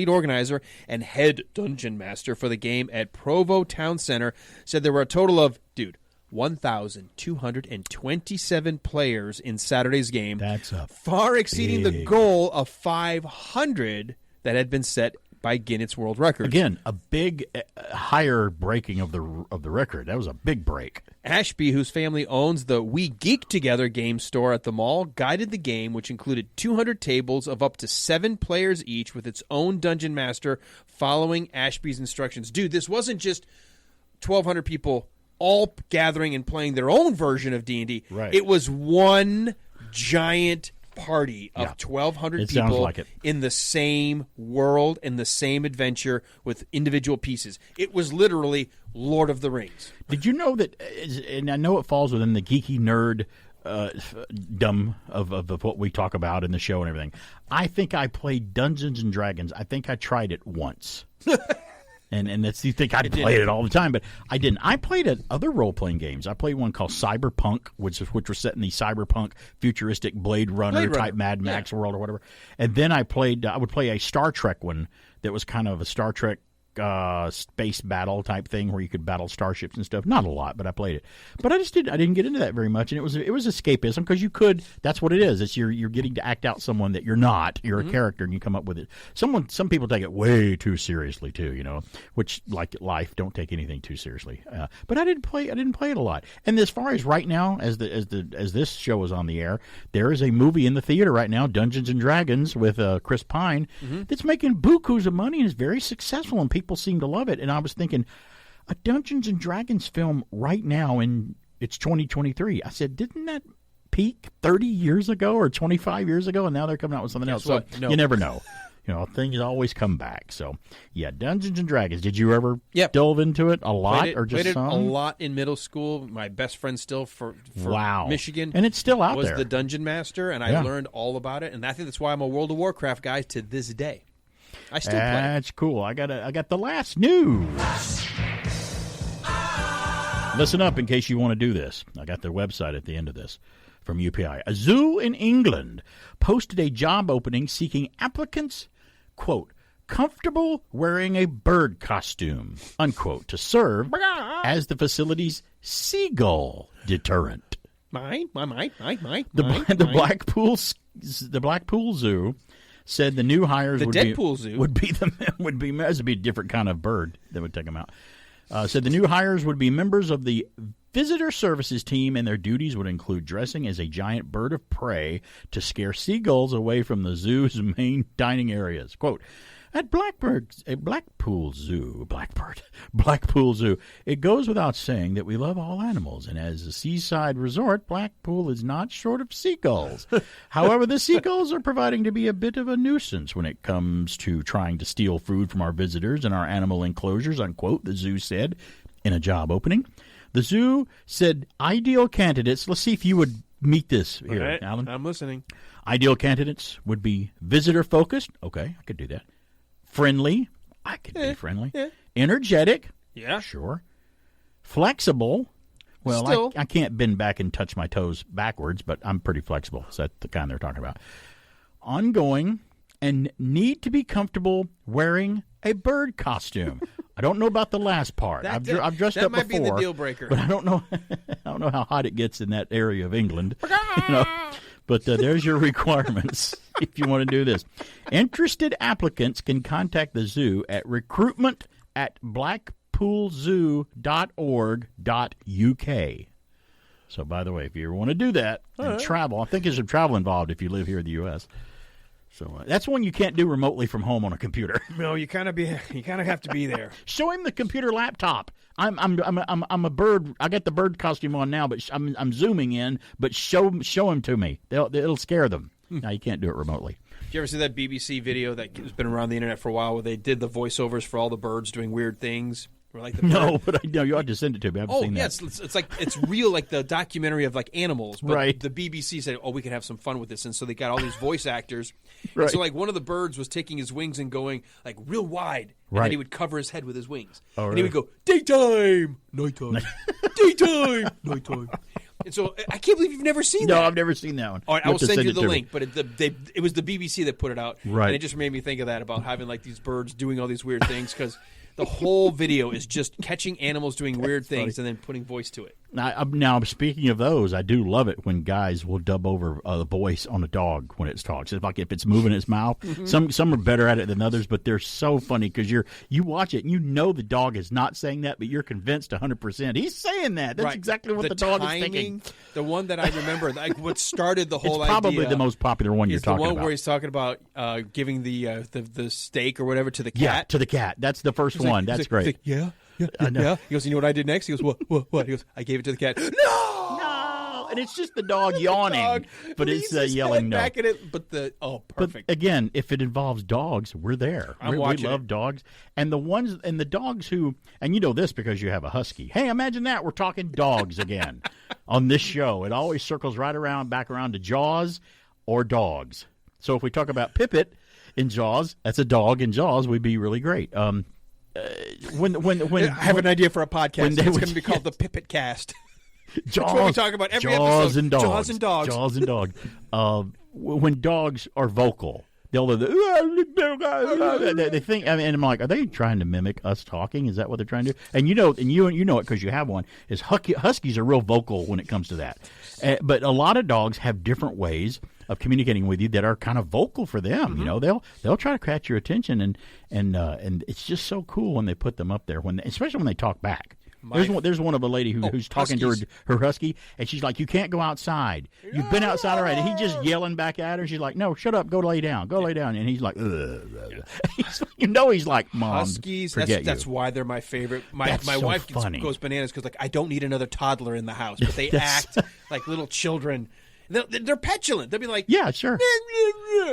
organizer and head dungeon master for the game at Provo Town Center, said there were a total of 1,227 players in Saturday's game. That's far exceeding the goal of 500 that had been set by Guinness World Records. Again, a big higher breaking of the record. That was a big break. Ashby, whose family owns the We Geek Together game store at the mall, guided the game, which included 200 tables of up to 7 players each with its own dungeon master following Ashby's instructions. Dude, this wasn't just 1,200 people all gathering and playing their own version of D&D. Right. It was one giant party of 1,200 people in the same world and the same adventure with individual pieces. It was literally Lord of the Rings. Did you know that, and I know it falls within the geeky nerd dumb of what we talk about in the show and everything. I think I played Dungeons and Dragons. I think I tried it once. And that's, you think I'd play it all the time, but I didn't. I played other role-playing games. I played one called Cyberpunk, which was set in the cyberpunk, futuristic Blade Runner type Mad Max world or whatever. And then I would play a Star Trek one that was kind of a Star Trek space battle type thing where you could battle starships and stuff. Not a lot, but I played it. But I didn't get into that very much, and it was escapism because you could. That's what it is. It's you're getting to act out someone that you're not. You're a character, and you come up with it. Some people take it way too seriously too. Which like life, don't take anything too seriously. But I didn't play it a lot. And as far as right now, as this show is on the air, there is a movie in the theater right now, Dungeons and Dragons with Chris Pine, that's making bukus of money and is very successful, and people seem to love it. And I was thinking, a Dungeons and Dragons film right now, and it's 2023. I said, didn't that peak 30 years ago or 25 years ago? And now they're coming out with something else. So you never know. Things always come back. So, yeah, Dungeons and Dragons. Did you ever delve into it a lot or just played some? It a lot in middle school. My best friend still for Michigan. And it's still out was there. Was the Dungeon Master, and I learned all about it. And I think that's why I'm a World of Warcraft guy to this day. I still play. That's cool. I got the last news. Listen up in case you want to do this. I got their website at the end of this from UPI. A zoo in England posted a job opening seeking applicants, quote, comfortable wearing a bird costume, unquote, to serve as the facility's seagull deterrent. The Blackpool Zoo said the new hires would be a different kind of bird that would take them out. Said the new hires would be members of the visitor services team, and their duties would include dressing as a giant bird of prey to scare seagulls away from the zoo's main dining areas. Quote, at Blackpool Zoo, it goes without saying that we love all animals, and as a seaside resort, Blackpool is not short of seagulls. However, the seagulls are proving to be a bit of a nuisance when it comes to trying to steal food from our visitors and our animal enclosures, unquote, the zoo said in a job opening. The zoo said ideal candidates, let's see if you would meet this here, right, Alan. I'm listening. Ideal candidates would be visitor-focused. Okay, I could do that. Friendly. I could be friendly. Yeah. Energetic. Yeah. Sure. Flexible. Well, I can't bend back and touch my toes backwards, but I'm pretty flexible. So that's the kind they're talking about. Ongoing and need to be comfortable wearing a bird costume. I don't know about the last part. I've dressed up before. That might be the deal breaker. But I don't know. I don't know how hot it gets in that area of England. But there's your requirements if you want to do this. Interested applicants can contact the zoo at recruitment@blackpoolzoo.org.uk. So, by the way, if you ever want to do that and travel, I think there's some travel involved if you live here in the U.S. So that's one you can't do remotely from home on a computer. No, you kind of have to be there. Show him the computer laptop. I'm a bird. I got the bird costume on now, but I'm zooming in. But show him to me. It'll scare them. Now you can't do it remotely. Did you ever see that BBC video that has been around the internet for a while, where they did the voiceovers for all the birds doing weird things? No, but I know you ought to send it to me. I haven't seen that. It's like it's real, like the documentary of like animals. But right. The BBC said, "Oh, we can have some fun with this," and so they got all these voice actors. Right. And so, like, one of the birds was taking his wings and going like real wide, and then he would cover his head with his wings, and he would go daytime, nighttime, daytime, nighttime. And so I can't believe you've never seen that. No, I've never seen that one. All right, I will send you the link, but it was the BBC that put it out, right? And it just made me think of that, about having like these birds doing all these weird things, because the whole video is just catching animals doing weird things and then putting voice to it. Now, speaking of those, I do love it when guys will dub over the voice on a dog when it talks. It's like if it's moving its mouth. Mm-hmm. Some are better at it than others, but they're so funny because you watch it and you know the dog is not saying that, but you're convinced 100% he's saying that. That's exactly what the dog is thinking. The one that I remember, like what started the whole idea. It's probably the most popular one you're talking about. The one where he's talking about giving the steak or whatever to the cat. Yeah, to the cat. That's the first one. That's great. Like, yeah. Yeah. He goes, you know what I did next? He goes, what? He goes, I gave it to the cat. No! And it's just the dog yawning, but it's yelling no. Back at it, but perfect. But again, if it involves dogs, we're there. We love dogs. And the dogs who, and you know this because you have a husky. Hey, imagine that. We're talking dogs again on this show. It always circles back around to Jaws or dogs. So if we talk about Pippet in Jaws, that's a dog in Jaws, would be really great. When I have an idea for a podcast. It's going to be called the Pippet Cast. Jaws, what we talk about every Jaws episode. And dogs. Jaws and dogs. Jaws and dogs. When dogs are vocal, they think. I mean, and I'm like, are they trying to mimic us talking? Is that what they're trying to do? And you know it because you have one. Is huskies are real vocal when it comes to that. But a lot of dogs have different ways of communicating with you that are kind of vocal for them. Mm-hmm. You know, they'll try to catch your attention, and it's just so cool when they put them up there, especially when they talk back. There's one of a lady who's talking to her husky, and she's like, "You can't go outside. You've been outside already." And he's just yelling back at her. She's like, "No, shut up. Go lay down. Go lay down." And he's like, he's like, "Mom, huskies. That's why they're my favorite. My wife goes bananas because I don't need another toddler in the house, but they act like little children. They're petulant. They'll be like, "Yeah, sure."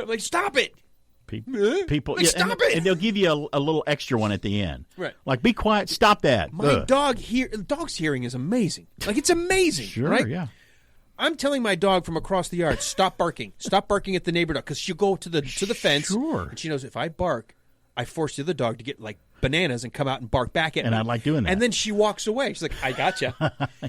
Like, stop it. People, like, stop it. And they'll give you a little extra one at the end. Right. Like, be quiet, stop that. My dog's hearing is amazing. Like, it's amazing. Sure, right? Yeah. I'm telling my dog from across the yard, stop barking. Stop barking at the neighbor dog, because she'll go to the fence. Sure. And she knows if I bark, I force the other dog to get like bananas and come out and bark back at me. And I like doing that. And then she walks away. She's like, I gotcha.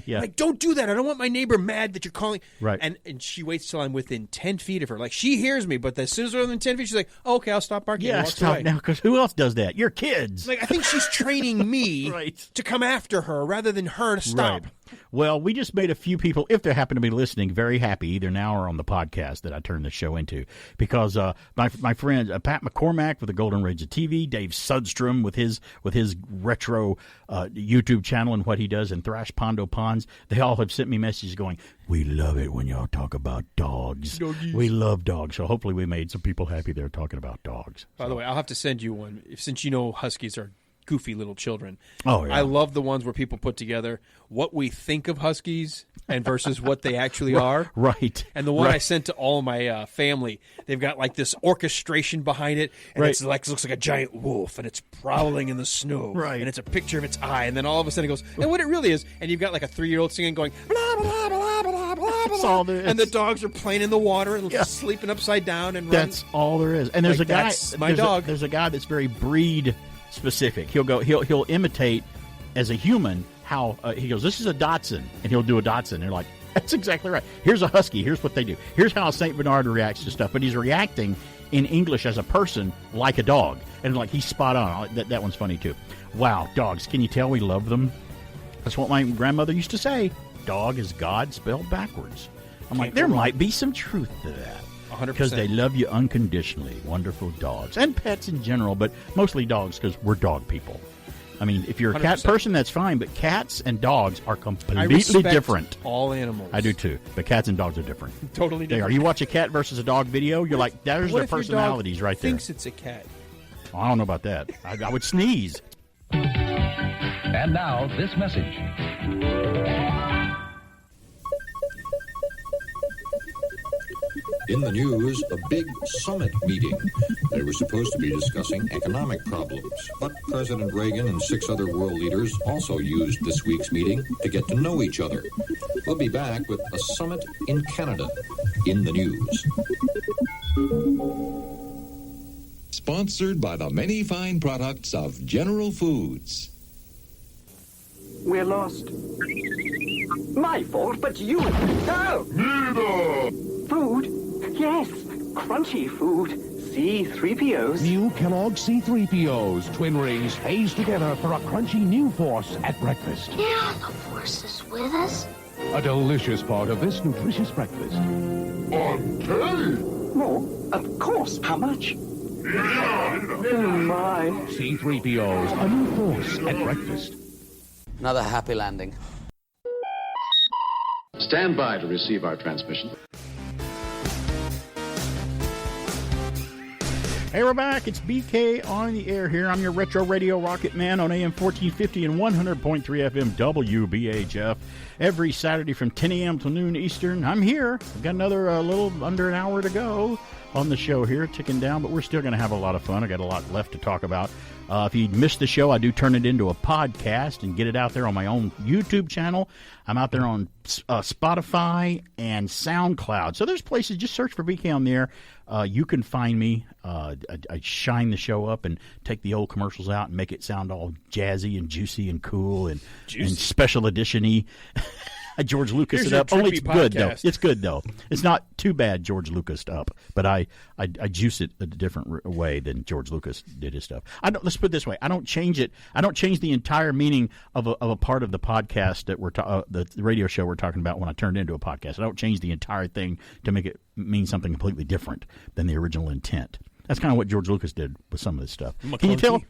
Yeah. Like, don't do that. I don't want my neighbor mad that you're calling. Right. And she waits till I'm within 10 feet of her. Like, she hears me, but as soon as we're within 10 feet, she's like, oh, okay, I'll stop barking. Yeah, and walks stop away. now, because who else does that? Your kids. Like, I think she's training me right. to come after her rather than her to stop. Right. Well, we just made a few people, if they happen to be listening, very happy, either now or on the podcast that I turned the show into. Because my friend Pat McCormack with the Golden Rage of TV, Dave Sudstrom with his retro YouTube channel and what he does, and Thrash Pondo Ponds, they all have sent me messages going, we love it when y'all talk about dogs. Doggies. We love dogs. So hopefully we made some people happy there talking about dogs. By the way, I'll have to send you one, since you know Huskies are goofy little children. Oh, yeah. I love the ones where people put together what we think of Huskies and versus what they actually are. Right. And the one I sent to all my family, they've got like this orchestration behind it, and it's like looks like a giant wolf, and it's prowling in the snow. Right. And it's a picture of its eye, and then all of a sudden it goes, and what it really is, and you've got like a 3-year-old singing going, blah, blah, blah, blah, blah, That's all there is. and the dogs are playing in the water and sleeping upside down and running. That's all there is. And there's like, a guy. that's my dog. There's a guy that's very breed specific. He'll imitate as a human how he goes, this is a Dachshund, and he'll do a Dachshund. They're like, that's exactly right. Here's a Husky. Here's what they do. Here's how a St. Bernard reacts to stuff. But he's reacting in English as a person like a dog. And like, he's spot on. That one's funny too. Wow, dogs. Can you tell we love them? That's what my grandmother used to say. Dog is God spelled backwards. I'm like, there might be some truth to that. 100%. Because they love you unconditionally. Wonderful dogs. And pets in general, but mostly dogs because we're dog people. I mean, if you're a cat 100%. person, that's fine, but cats and dogs are I completely respect different. all animals. I do too, but cats and dogs are different. Totally They different. are. You watch a cat versus a dog video, you're like, there's What their if your dog personalities right there. thinks it's a cat? Oh, I don't know about that. I would sneeze. And now, this message. In the news, a big summit meeting. They were supposed to be discussing economic problems, but President Reagan and 6 other world leaders also used this week's meeting to get to know each other. We'll be back with a summit in Canada in the news. Sponsored by the many fine products of General Foods. We're lost. My fault, but you... Oh! Neither! Food? Yes, crunchy food. C-3POs. New Kellogg's C-3POs. Twin rings phase together for a crunchy new force at breakfast. Yeah, the force is with us. A delicious part of this nutritious breakfast. More? Of course. How much? Oh, my. C-3POs, a new force at breakfast. Another happy landing. Stand by to receive our transmission. Hey, we're back. It's BK on the air here. I'm your Retro Radio Rocket Man on AM 1450 and 100.3 FM WBHF. Every Saturday from 10 a.m. till noon Eastern. I'm here. We've got another little under an hour to go on the show here, ticking down, but we're still going to have a lot of fun. I got a lot left to talk about. If you missed the show, I do turn it into a podcast and get it out there on my own YouTube channel. I'm out there on Spotify and SoundCloud. So there's places, just search for BK on the air. You can find me. I shine the show up and take the old commercials out and make it sound all jazzy and juicy and cool and special edition-y. George Lucas it up. Only it's good though. It's good though. It's not too bad George Lucas up, but I juice it a different way than George Lucas did his stuff. Let's put it this way. I don't change it. I don't change the entire meaning of a part of the podcast that the radio show we're talking about when I turned it into a podcast. I don't change the entire thing to make it mean something completely different than the original intent. That's kind of what George Lucas did with some of this stuff. Can you tell?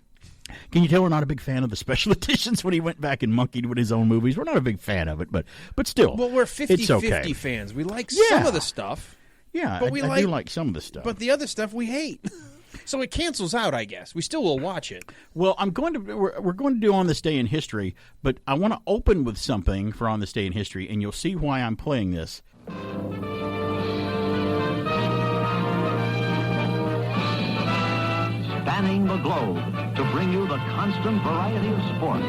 Can you tell we're not a big fan of the special editions when he went back and monkeyed with his own movies? We're not a big fan of it, but still. Well, we're 50-50 fans. We like some of the stuff. Yeah, but I do like some of the stuff. But the other stuff we hate. So it cancels out, I guess. We still will watch it. Well, we're going to do On This Day in History, but I want to open with something for On This Day in History, and you'll see why I'm playing this. Spanning the globe to bring you the constant variety of sport,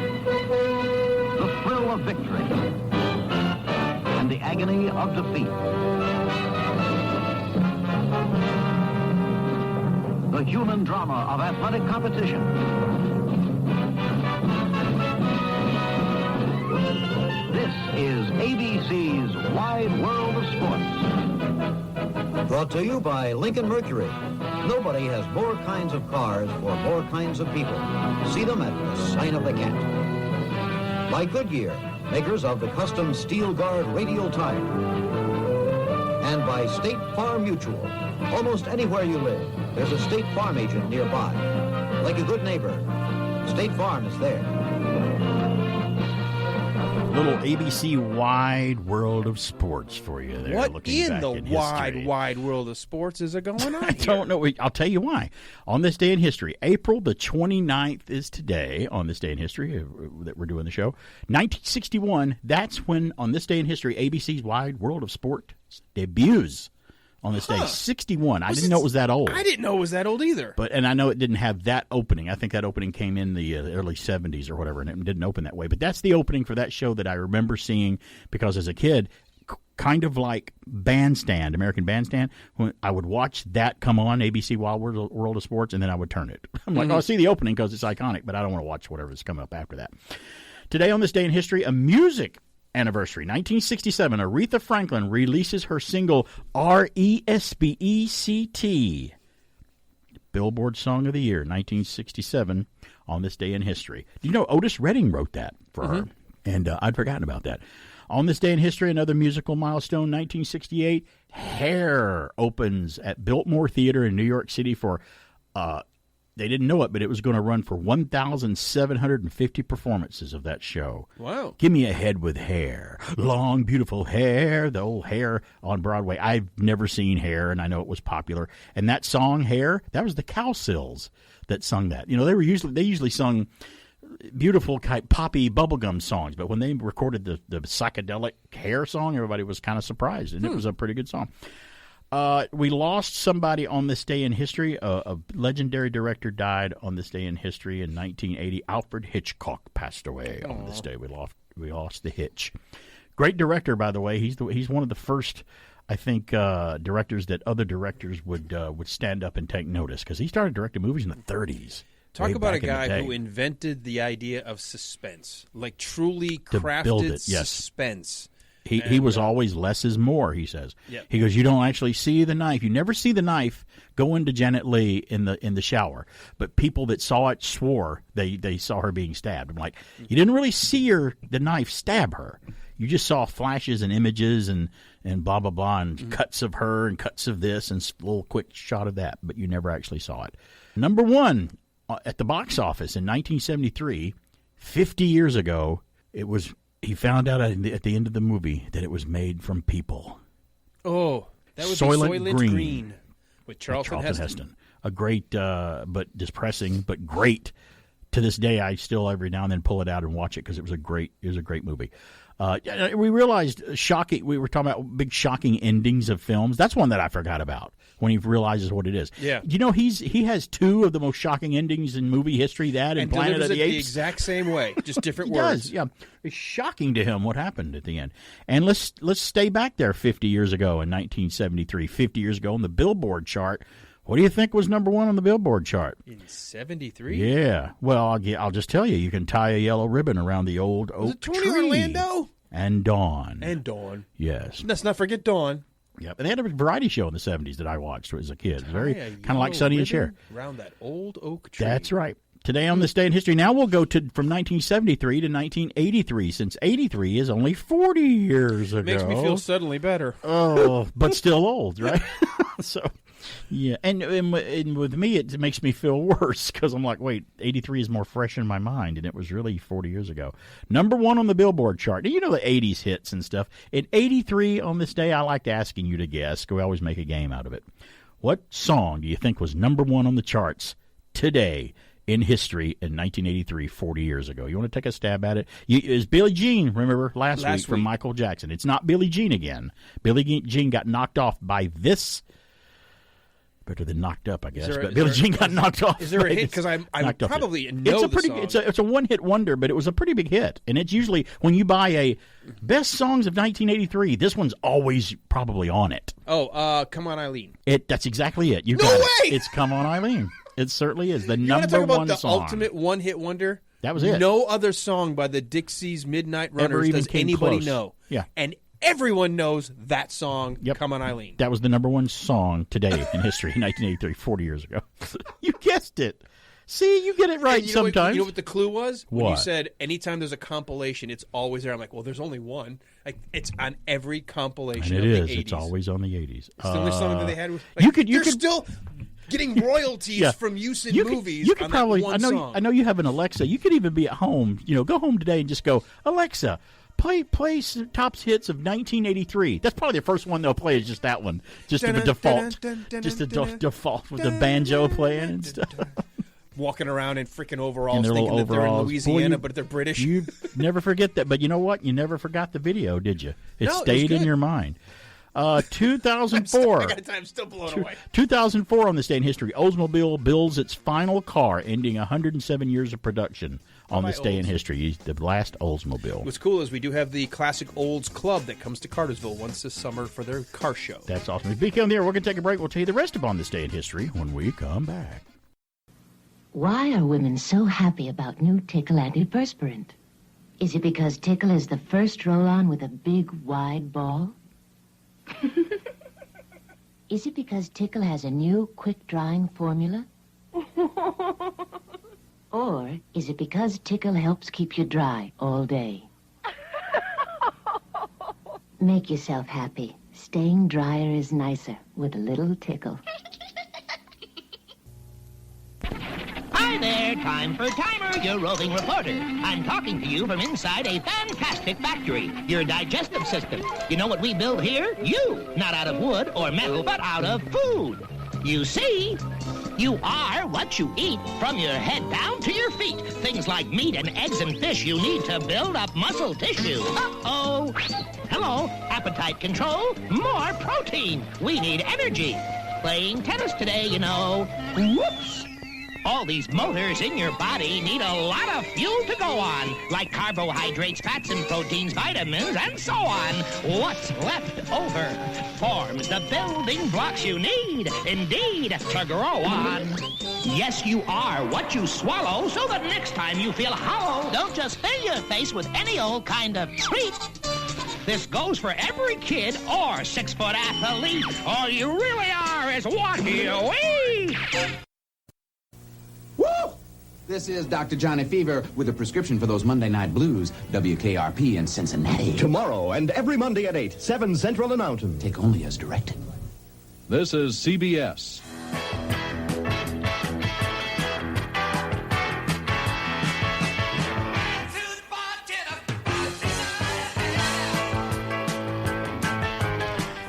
the thrill of victory, and the agony of defeat. The human drama of athletic competition. This is ABC's Wide World of Sports. Brought to you by Lincoln Mercury. Nobody has more kinds of cars for more kinds of people. See them at the sign of the cat. By Goodyear. makers of the custom Steel Guard radial tire. And by State Farm Mutual. Almost anywhere you live, there's a State Farm agent nearby. Like a good neighbor, State Farm is there. Little ABC wide world of sports for you there. What in the wide world of sports is going on I don't know. I'll tell you why. On this day in history, April the 29th is today, on this day in history that we're doing the show. 1961, that's when, on this day in history, ABC's Wide World of Sport debuts. On this day, 61. I didn't know it was that old. I didn't know it was that old either. And I know it didn't have that opening. I think that opening came in the early 70s or whatever, and it didn't open that way. But that's the opening for that show that I remember seeing because as a kid, kind of like Bandstand, American Bandstand, when I would watch that come on, ABC Wild World of Sports, and then I would turn it. I'm like, I'll see the opening because it's iconic, but I don't want to watch whatever's coming up after that. Today on this day in history, a music anniversary. 1967, Aretha Franklin releases her single R-E-S-P-E-C-T. Billboard Song of the Year, 1967, on this day in history. Do you know Otis Redding wrote that for her? And I'd forgotten about that. On this day in history, another musical milestone, 1968, Hair opens at Biltmore Theater in New York City for they didn't know it, but it was going to run for 1,750 performances of that show. Wow. Give me a head with hair. Long, beautiful hair. The old Hair on Broadway. I've never seen Hair, and I know it was popular. And that song, Hair, that was the Cowsills that sung that. You know, they usually sung beautiful poppy bubblegum songs, but when they recorded the psychedelic Hair song, everybody was kind of surprised, and it was a pretty good song. We lost somebody on this day in history. A legendary director died on this day in history in 1980. Alfred Hitchcock passed away on this day. We lost the Hitch. Great director, by the way. He's one of the first, I think, directors that other directors would stand up and take notice because he started directing movies in the 30s. Talk about a guy who invented the idea of suspense, like truly crafted suspense. He was always less is more, he says. Yep. He goes, you don't actually see the knife. You never see the knife go into Janet Leigh in the shower. But people that saw it swore they saw her being stabbed. I'm like, you didn't really see the knife stab her. You just saw flashes and images and blah, blah, blah, and cuts of her and cuts of this and a little quick shot of that. But you never actually saw it. Number one at the box office in 1973, 50 years ago, it was... He found out at the end of the movie that it was made from people. Oh, that would be Soylent Green with Charlton Heston. A great, but depressing, but great. To this day, I still every now and then pull it out and watch it because it was a great movie. We realized shocking. We were talking about big shocking endings of films. That's one that I forgot about when he realizes what it is. Yeah. You know, he has two of the most shocking endings in movie history. That and Planet of the Apes. The exact same way, just different words. Does, yeah. It's shocking to him what happened at the end. And let's stay back there 50 years ago in 1973. 50 years ago on the Billboard chart. What do you think was number one on the Billboard chart? In 73? Yeah. Well, I'll just tell you. You can tie a yellow ribbon around the old oak tree. Was it Tony Orlando? And Dawn. And Dawn. Yes. Let's not forget Dawn. Yep. And they had a variety show in the 70s that I watched as a kid. Very kind of like Sonny and Cher. Around that old oak tree. That's right. Today on this day in history. Now we'll go from 1973 to 1983, since 83 is only 40 years ago. Makes me feel suddenly better. Oh, but still old, right? So... Yeah, and with me, it makes me feel worse because I'm like, wait, 83 is more fresh in my mind, and it was really 40 years ago. Number one on the Billboard chart. You know the 80s hits and stuff. In 83 on this day, I like asking you to guess. We always make a game out of it. What song do you think was number one on the charts today in history in 1983, 40 years ago? You want to take a stab at it? Is Billie Jean, remember, last week from Michael Jackson. It's not Billie Jean again. Billie Jean got knocked off by this. Better than knocked up, I guess. But Billie Jean got knocked off. Is there a hit? Because I probably know the song. It's a one-hit wonder, but it was a pretty big hit. And it's usually, when you buy a Best Songs of 1983, this one's always probably on it. Oh, Come On, Eileen. That's exactly it. You no got way! It. It's Come On, Eileen. It certainly is. The you number talk about one the song. Ultimate one-hit wonder? That was it. No other song by the Dixies Midnight Runners does anybody close. know. Yeah. And everyone knows that song, Come On, Eileen. That was the number one song today in history, 1983, 40 years ago. You guessed it. See, you get it right sometimes. You know what the clue was? What? When you said anytime there's a compilation, it's always there. I'm like, well, there's only one. Like, it's on every compilation And it of is. the 80s. It's always on the 80s. It's the only song that they had. Like, you could still getting royalties from use in movies. You could on probably. that one song. I know you have an Alexa. You could even be at home. Go home today and just go, Alexa, play some Top's hits of 1983. That's probably the first one they'll play. Is just that one, just the default, just the default with the banjo playing and stuff. Walking around in freaking overalls, in thinking that they're in Louisiana, Boy, but they're British. You never forget that. But you know what? You never forgot the video, did you? It stayed in your mind. 2004. I'm still blown away. 2004 on this day in history, Oldsmobile builds its final car, ending 107 years of production on this day in history. The last Oldsmobile. What's cool is we do have the Classic Olds Club that comes to Cartersville once this summer for their car show. That's awesome. Speaking of there, we're going to take a break. We'll tell you the rest of on this day in history when we come back. Why are women so happy about new Tickle antiperspirant? Is it because Tickle is the first roll-on with a big, wide ball? Is it because Tickle has a new, quick-drying formula? Or is it because Tickle helps keep you dry all day? Make yourself happy. Staying drier is nicer with a little Tickle. Hi there, time for Timer, your roving reporter. I'm talking to you from inside a fantastic factory, your digestive system. You know what we build here? You, not out of wood or metal, but out of food. You see, you are what you eat, from your head down to your feet. Things like meat and eggs and fish you need to build up muscle tissue. Uh-oh. Hello, appetite control, more protein. We need energy. Playing tennis today, you know. Whoops. All these motors in your body need a lot of fuel to go on, like carbohydrates, fats, and proteins, vitamins, and so on. What's left over forms the building blocks you need, indeed, to grow on. Yes, you are what you swallow, so that next time you feel hollow, don't just fill your face with any old kind of treat. This goes for every kid or 6-foot athlete. All you really are is what you eat. Woo! This is Dr. Johnny Fever with a prescription for those Monday night blues. WKRP in Cincinnati. Tomorrow and every Monday at 8, 7 Central and Mountain. Take only as directed. This is CBS.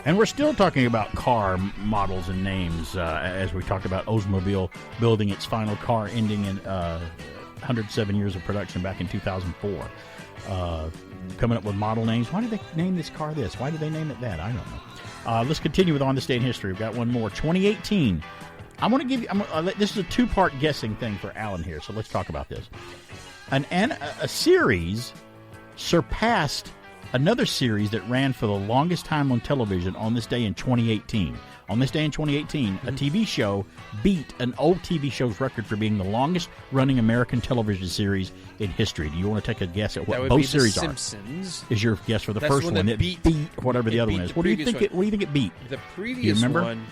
And we're still talking about car models and names as we talked about Oldsmobile building its final car, ending in 107 years of production back in 2004. Coming up with model names. Why did they name this car this? Why did they name it that? I don't know. Let's continue with On This Day in History. We've got one more. 2018. I want to give you. This is a two-part guessing thing for Alan here, so let's talk about this. A series surpassed another series that ran for the longest time on television on this day in 2018. On this day in 2018, a TV show beat an old TV show's record for being the longest-running American television series in history. Do you want to take a guess at what both series are? Simpsons. Is your guess for the first one? It beat whatever the other one is. What do you think? What do you think it beat? The previous one.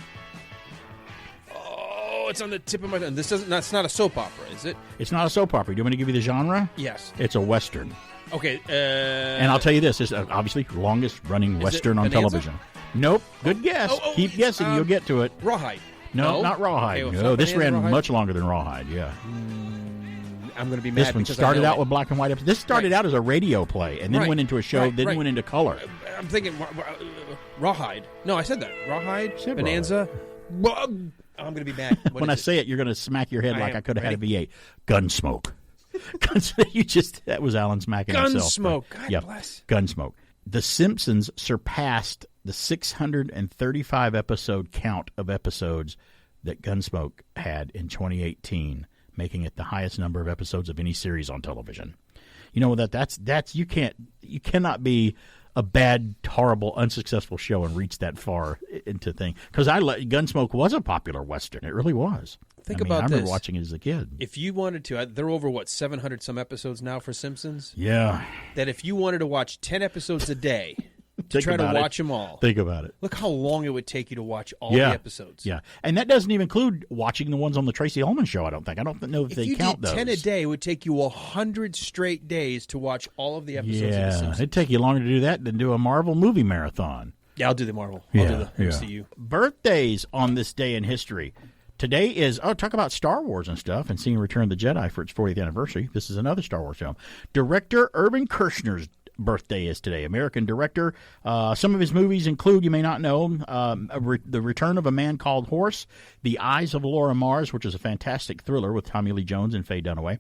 Oh, it's on the tip of my tongue. That's not a soap opera, is it? It's not a soap opera. Do you want me to give you the genre? Yes. It's a Western. Okay. And I'll tell you this. It's obviously longest-running Western on television. Nope. Good guess. Keep guessing. You'll get to it. Rawhide. No, not Rawhide. Okay, no, this ran much longer than Rawhide, yeah. I'm going to be mad. This one started out with black and white episodes. This started out as a radio play and then went into a show, then went into color. I'm thinking Rawhide. No, I said that. Rawhide, Bonanza. I'm going to be mad. When I say it, you're going to smack your head like I could have had a V8. Gunsmoke. That was Alan smacking himself. Gunsmoke. God bless. Gunsmoke. The Simpsons surpassed the 635 episode count of episodes that Gunsmoke had in 2018, making it the highest number of episodes of any series on television. You know that's you cannot be a bad, horrible, unsuccessful show and reach that far into thing. Because Gunsmoke was a popular Western. It really was. I remember watching it as a kid. If you wanted to, they're over, 700 some episodes now for Simpsons? Yeah. That if you wanted to watch 10 episodes a day, to try to watch them all. Think about it. Look how long it would take you to watch all the episodes. Yeah, and that doesn't even include watching the ones on the Tracy Ullman show, I don't think. I don't know if they count those. If you did 10 a day, it would take you 100 straight days to watch all of the episodes of The Simpsons. It'd take you longer to do that than do a Marvel movie marathon. Yeah, I'll do the Marvel. I'll do the MCU. Birthdays on this day in history. Today is, talk about Star Wars and stuff and seeing Return of the Jedi for its 40th anniversary. This is another Star Wars film. Director Irvin Kershner's birthday is today. American director. Some of his movies include, you may not know, The Return of a Man Called Horse, The Eyes of Laura Mars, which is a fantastic thriller with Tommy Lee Jones and Faye Dunaway.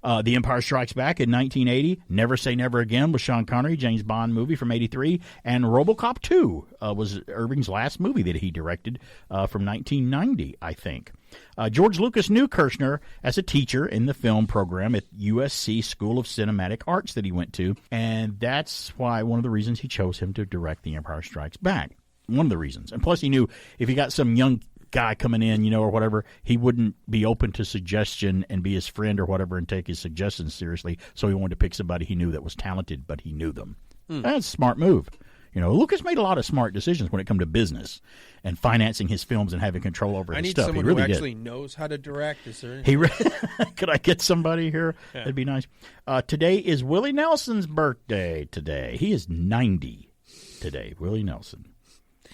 The Empire Strikes Back in 1980, Never Say Never Again with Sean Connery, James Bond movie from 83, and RoboCop 2 was Irving's last movie that he directed from 1990, I think. George Lucas knew Kershner as a teacher in the film program at USC School of Cinematic Arts that he went to, and that's why one of the reasons he chose him to direct The Empire Strikes Back. One of the reasons. And plus he knew if he got some young guy coming in, or whatever, he wouldn't be open to suggestion and be his friend or whatever and take his suggestions seriously, so he wanted to pick somebody he knew that was talented, but he knew them. That's a smart move. Lucas made a lot of smart decisions when it came to business and financing his films and having control over his stuff. I need someone who actually knows how to direct. Is there anything? Could I get somebody here? Yeah. That'd be nice. Today is Willie Nelson's birthday today. He is 90 today, Willie Nelson.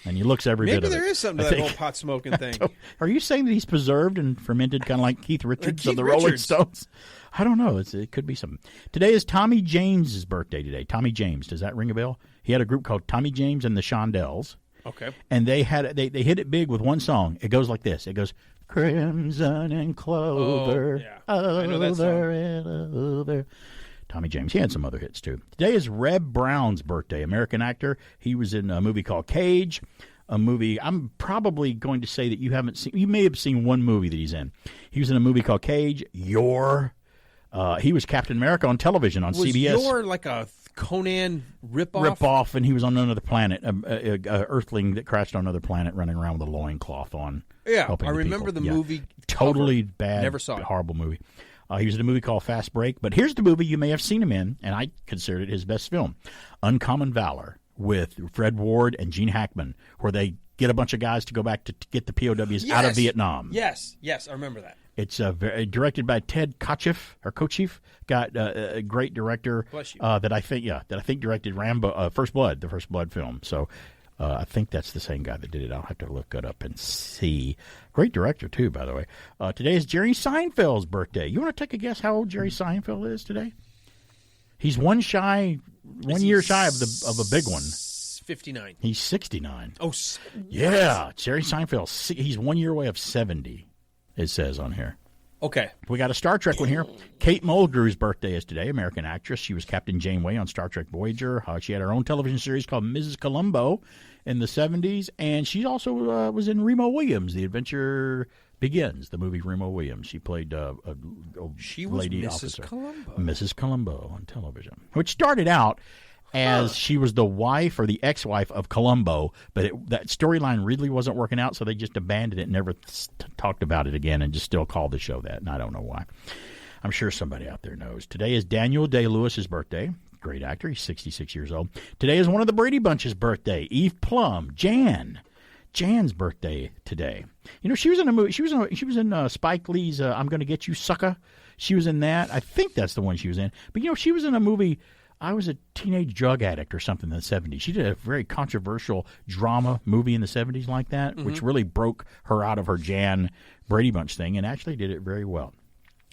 And he looks every bit of it. Maybe there is something to that whole pot smoking thing. Are you saying that he's preserved and fermented kind of like Keith Richards of the Rolling Stones? I don't know. It could be something. Today is Tommy James's birthday today. Tommy James. Does that ring a bell? He had a group called Tommy James and the Shondells. Okay. And they hit it big with one song. It goes like this. It goes, Crimson and Clover. I know that song. Over. Tommy James. He had some other hits, too. Today is Reb Brown's birthday, American actor. He was in a movie called Cage, a movie I'm probably going to say that you haven't seen. You may have seen one movie that he's in. He was in a movie called Cage, He was Captain America on television on CBS. Was Yor like a Conan ripoff? Ripoff, and he was on another planet, a Earthling that crashed on another planet running around with a loincloth on. Yeah, I remember the movie. Totally cover. bad, Never saw it. Horrible movie. He was in a movie called Fast Break, but here's the movie you may have seen him in, and I considered it his best film, Uncommon Valor, with Fred Ward and Gene Hackman, where they get a bunch of guys to go back to get the POWs out of Vietnam. Yes, I remember that. It's directed by Ted Kotcheff, got a great director that I think directed Rambo, First Blood, the First Blood film. So I think that's the same guy that did it. I'll have to look it up and see. Great director, too, by the way. Today is Jerry Seinfeld's birthday. You want to take a guess how old Jerry Seinfeld is today? He's 1 year shy of a big one. 59. He's 69. Oh, yeah. Jerry Seinfeld, he's 1 year away of 70, it says on here. Okay. We got a Star Trek one here. Kate Mulgrew's birthday is today, American actress. She was Captain Janeway on Star Trek Voyager. She had her own television series called Mrs. Columbo in the 70s, and she also was in Remo Williams, The Adventure Begins, the movie Remo Williams. She played a lady Mrs. officer. Columbo. Mrs. Columbo on television, which started out as she was the wife or the ex-wife of Columbo, but that storyline really wasn't working out, so they just abandoned it and never talked about it again and just still called the show that, and I don't know why. I'm sure somebody out there knows. Today is Daniel Day-Lewis's birthday. Great actor. He's 66 years old. Today is one of the Brady Bunch's birthday. Eve Plum. Jan's birthday today. She was in a movie. She was in Spike Lee's I'm Gonna Get You, Sucker. She was in that. I think that's the one she was in. But, she was in a movie, I Was a Teenage Drug Addict or something in the 70s. She did a very controversial drama movie in the 70s like that, which really broke her out of her Jan Brady Bunch thing and actually did it very well.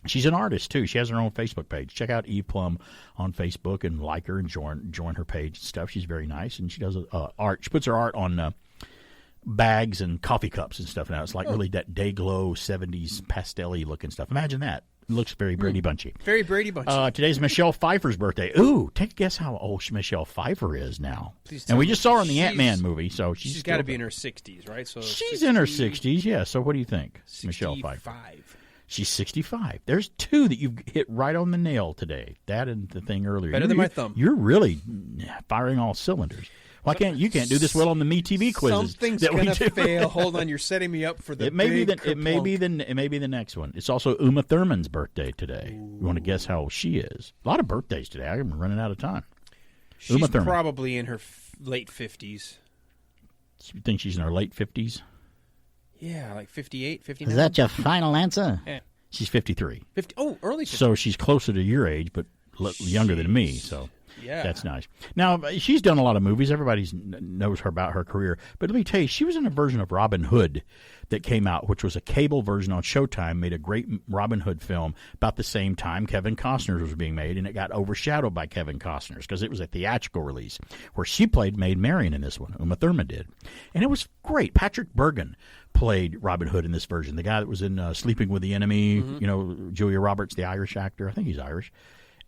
She's an artist, too. She has her own Facebook page. Check out Eve Plum on Facebook and like her and join her page and stuff. She's very nice, and she does art. She puts her art on bags and coffee cups and stuff now. It's like really that day-glow 70s pastel-y looking stuff. Imagine that. It looks very Brady Bunchy. Very Brady Bunchy. Today's Michelle Pfeiffer's birthday. Ooh, take a guess how old Michelle Pfeiffer is now. And we just saw her in the Ant-Man movie, so she's got to be in her 60s, right? So she's in her 60s, yeah. So what do you think, Michelle Pfeiffer? She's 65. There's two that you've hit right on the nail today. That and the thing earlier. Better than my thumb. You're really firing all cylinders. Why can't you do this well on the MeTV quizzes? Something's gonna fail. Hold on, you're setting me up for the. It may be the next one. It's also Uma Thurman's birthday today. Ooh. You want to guess how old she is? A lot of birthdays today. I'm running out of time. Uma Thurman. Probably in her late 50s. You think she's in her late 50s? Yeah, like 58, 59. Is that your final answer? Yeah. She's 53. Early 50s. So she's closer to your age, but younger than me, so yeah. That's nice. Now, she's done a lot of movies. Everybody knows her about her career. But let me tell you, she was in a version of Robin Hood that came out, which was a cable version on Showtime, made a great Robin Hood film about the same time Kevin Costner's was being made, and it got overshadowed by Kevin Costner's because it was a theatrical release where she played Maid Marian in this one. Uma Thurman did. And it was great. Patrick Bergen played Robin Hood in this version, the guy that was in Sleeping with the Enemy, Julia Roberts, the Irish actor. I think he's Irish.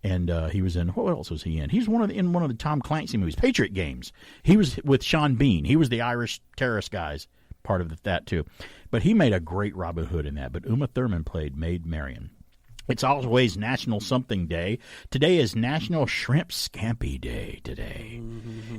And he was in, what else was he in? He's in one of the Tom Clancy movies, Patriot Games. He was with Sean Bean. He was the Irish terrorist guys, part of that too. But he made a great Robin Hood in that. But Uma Thurman played Maid Marian. It's always National Something Day. Today is National Shrimp Scampi Day today.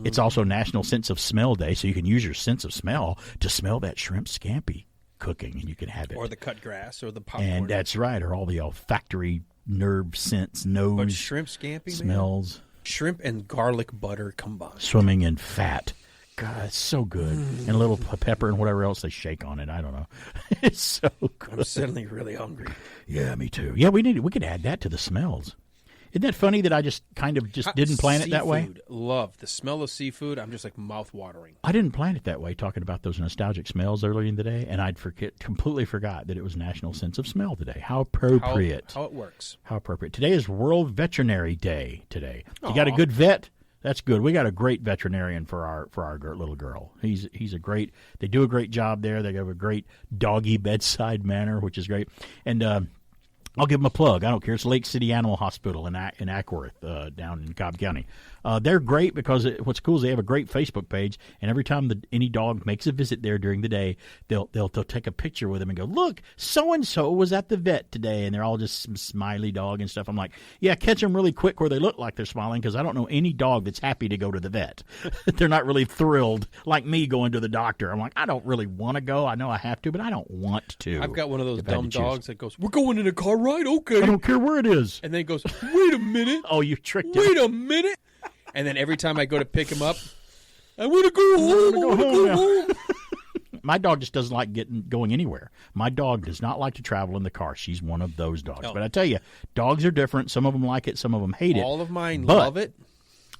It's also National Sense of Smell Day, so you can use your sense of smell to smell that shrimp scampi cooking, and you can have it. Or the cut grass, or the popcorn. And that's right, or all the olfactory nerve sense, nose but shrimp scampi, smells. Man. Shrimp and garlic butter combined. Swimming in fat. God, it's so good. And a little pepper and whatever else they shake on it. I don't know. It's so good. I'm suddenly really hungry. Yeah, me too. Yeah, we could add that to the smells. Isn't that funny that I just didn't plan it that way? Love the smell of seafood. I'm just like mouth-watering. I didn't plan it that way, talking about those nostalgic smells earlier in the day, and I'd completely forgot that it was National Sense of Smell today. How appropriate. How it works. How appropriate. Today is World Veterinary Day today. You got a good vet? That's good. We got a great veterinarian for our little girl. He's a great. They do a great job there. They have a great doggy bedside manner, which is great. And I'll give them a plug. I don't care. It's Lake City Animal Hospital in Ackworth, down in Cobb County. They're great because what's cool is they have a great Facebook page, and every time any dog makes a visit there during the day, they'll take a picture with them and go, look, so-and-so was at the vet today, and they're all just some smiley dog and stuff. I'm like, yeah, catch them really quick where they look like they're smiling because I don't know any dog that's happy to go to the vet. They're not really thrilled like me going to the doctor. I'm like, I don't really want to go. I know I have to, but I don't want to. I've got one of those dumb dogs that goes, we're going in a car ride, okay. I don't care where it is. And then it goes, wait a minute. Oh, you tricked him. Wait a minute. And then every time I go to pick him up, I want to go home. I want to go home. My dog just doesn't like going anywhere. My dog does not like to travel in the car. She's one of those dogs. Oh. But I tell you, dogs are different. Some of them like it. Some of them hate it. All of mine love it.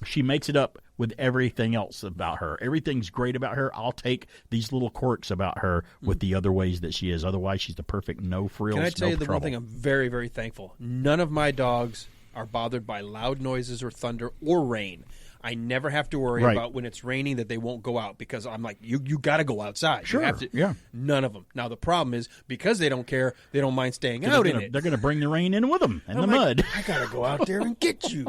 She makes it up with everything else about her. Everything's great about her. I'll take these little quirks about her with the other ways that she is. Otherwise, she's the perfect no frills, Can I tell you the trouble. one thing I'm very, very thankful? None of my dogs are bothered by loud noises or thunder or rain. I never have to worry about when it's raining that they won't go out because I'm like, you got to go outside. Sure, you have to, yeah. None of them. Now, the problem is because they don't care, they don't mind staying out in it. They're going to bring the rain in with them and the mud. I got to go out there and get you.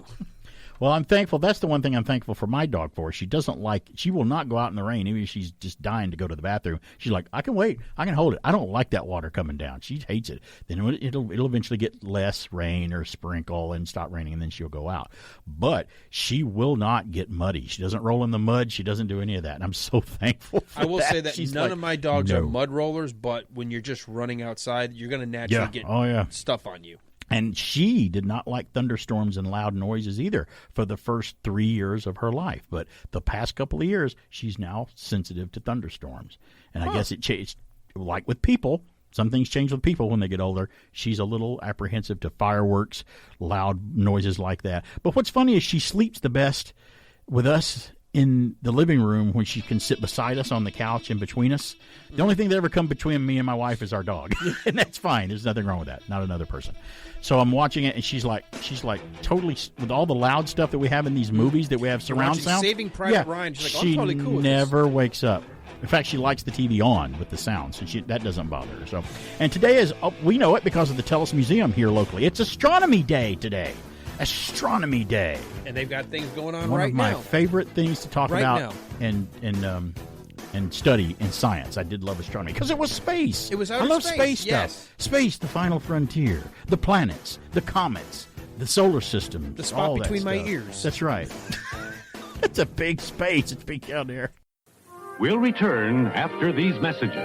Well, I'm thankful. That's the one thing I'm thankful for my dog for. She will not go out in the rain, even if she's just dying to go to the bathroom. She's like, I can wait. I can hold it. I don't like that water coming down. She hates it. Then it'll eventually get less rain or sprinkle and stop raining, and then she'll go out. But she will not get muddy. She doesn't roll in the mud. She doesn't do any of that. And I'm so thankful for I will that. say that She's none like, of my dogs no. are mud rollers, but when you're just running outside, you're going to naturally get stuff on you. And she did not like thunderstorms and loud noises either for the first 3 years of her life. But the past couple of years, she's now sensitive to thunderstorms. And I guess it changed, like with people. Some things change with people when they get older. She's a little apprehensive to fireworks, loud noises like that. But what's funny is she sleeps the best with us in the living room when she can sit beside us on the couch in between us. The only thing that ever come between me and my wife is our dog. And that's fine. There's nothing wrong with that. Not another person. So I'm watching it, and she's like totally, with all the loud stuff that we have in these movies that we have surround sound. Saving Private Ryan. She's like, she totally cool with never wakes up. In fact, she likes the TV on with the sound, so that doesn't bother her. So, and today is, we know it because of the Tellus Museum here locally. It's Astronomy Day today. Astronomy Day. And they've got things going on One right now. of my favorite things to talk about and study in science. I did love astronomy because it was space. It was I love space yes. stuff. Space, the final frontier, the planets, the comets, the solar system. The spot all between that my stuff. ears. That's right. It's a big space. It's big out there. We'll return after these messages.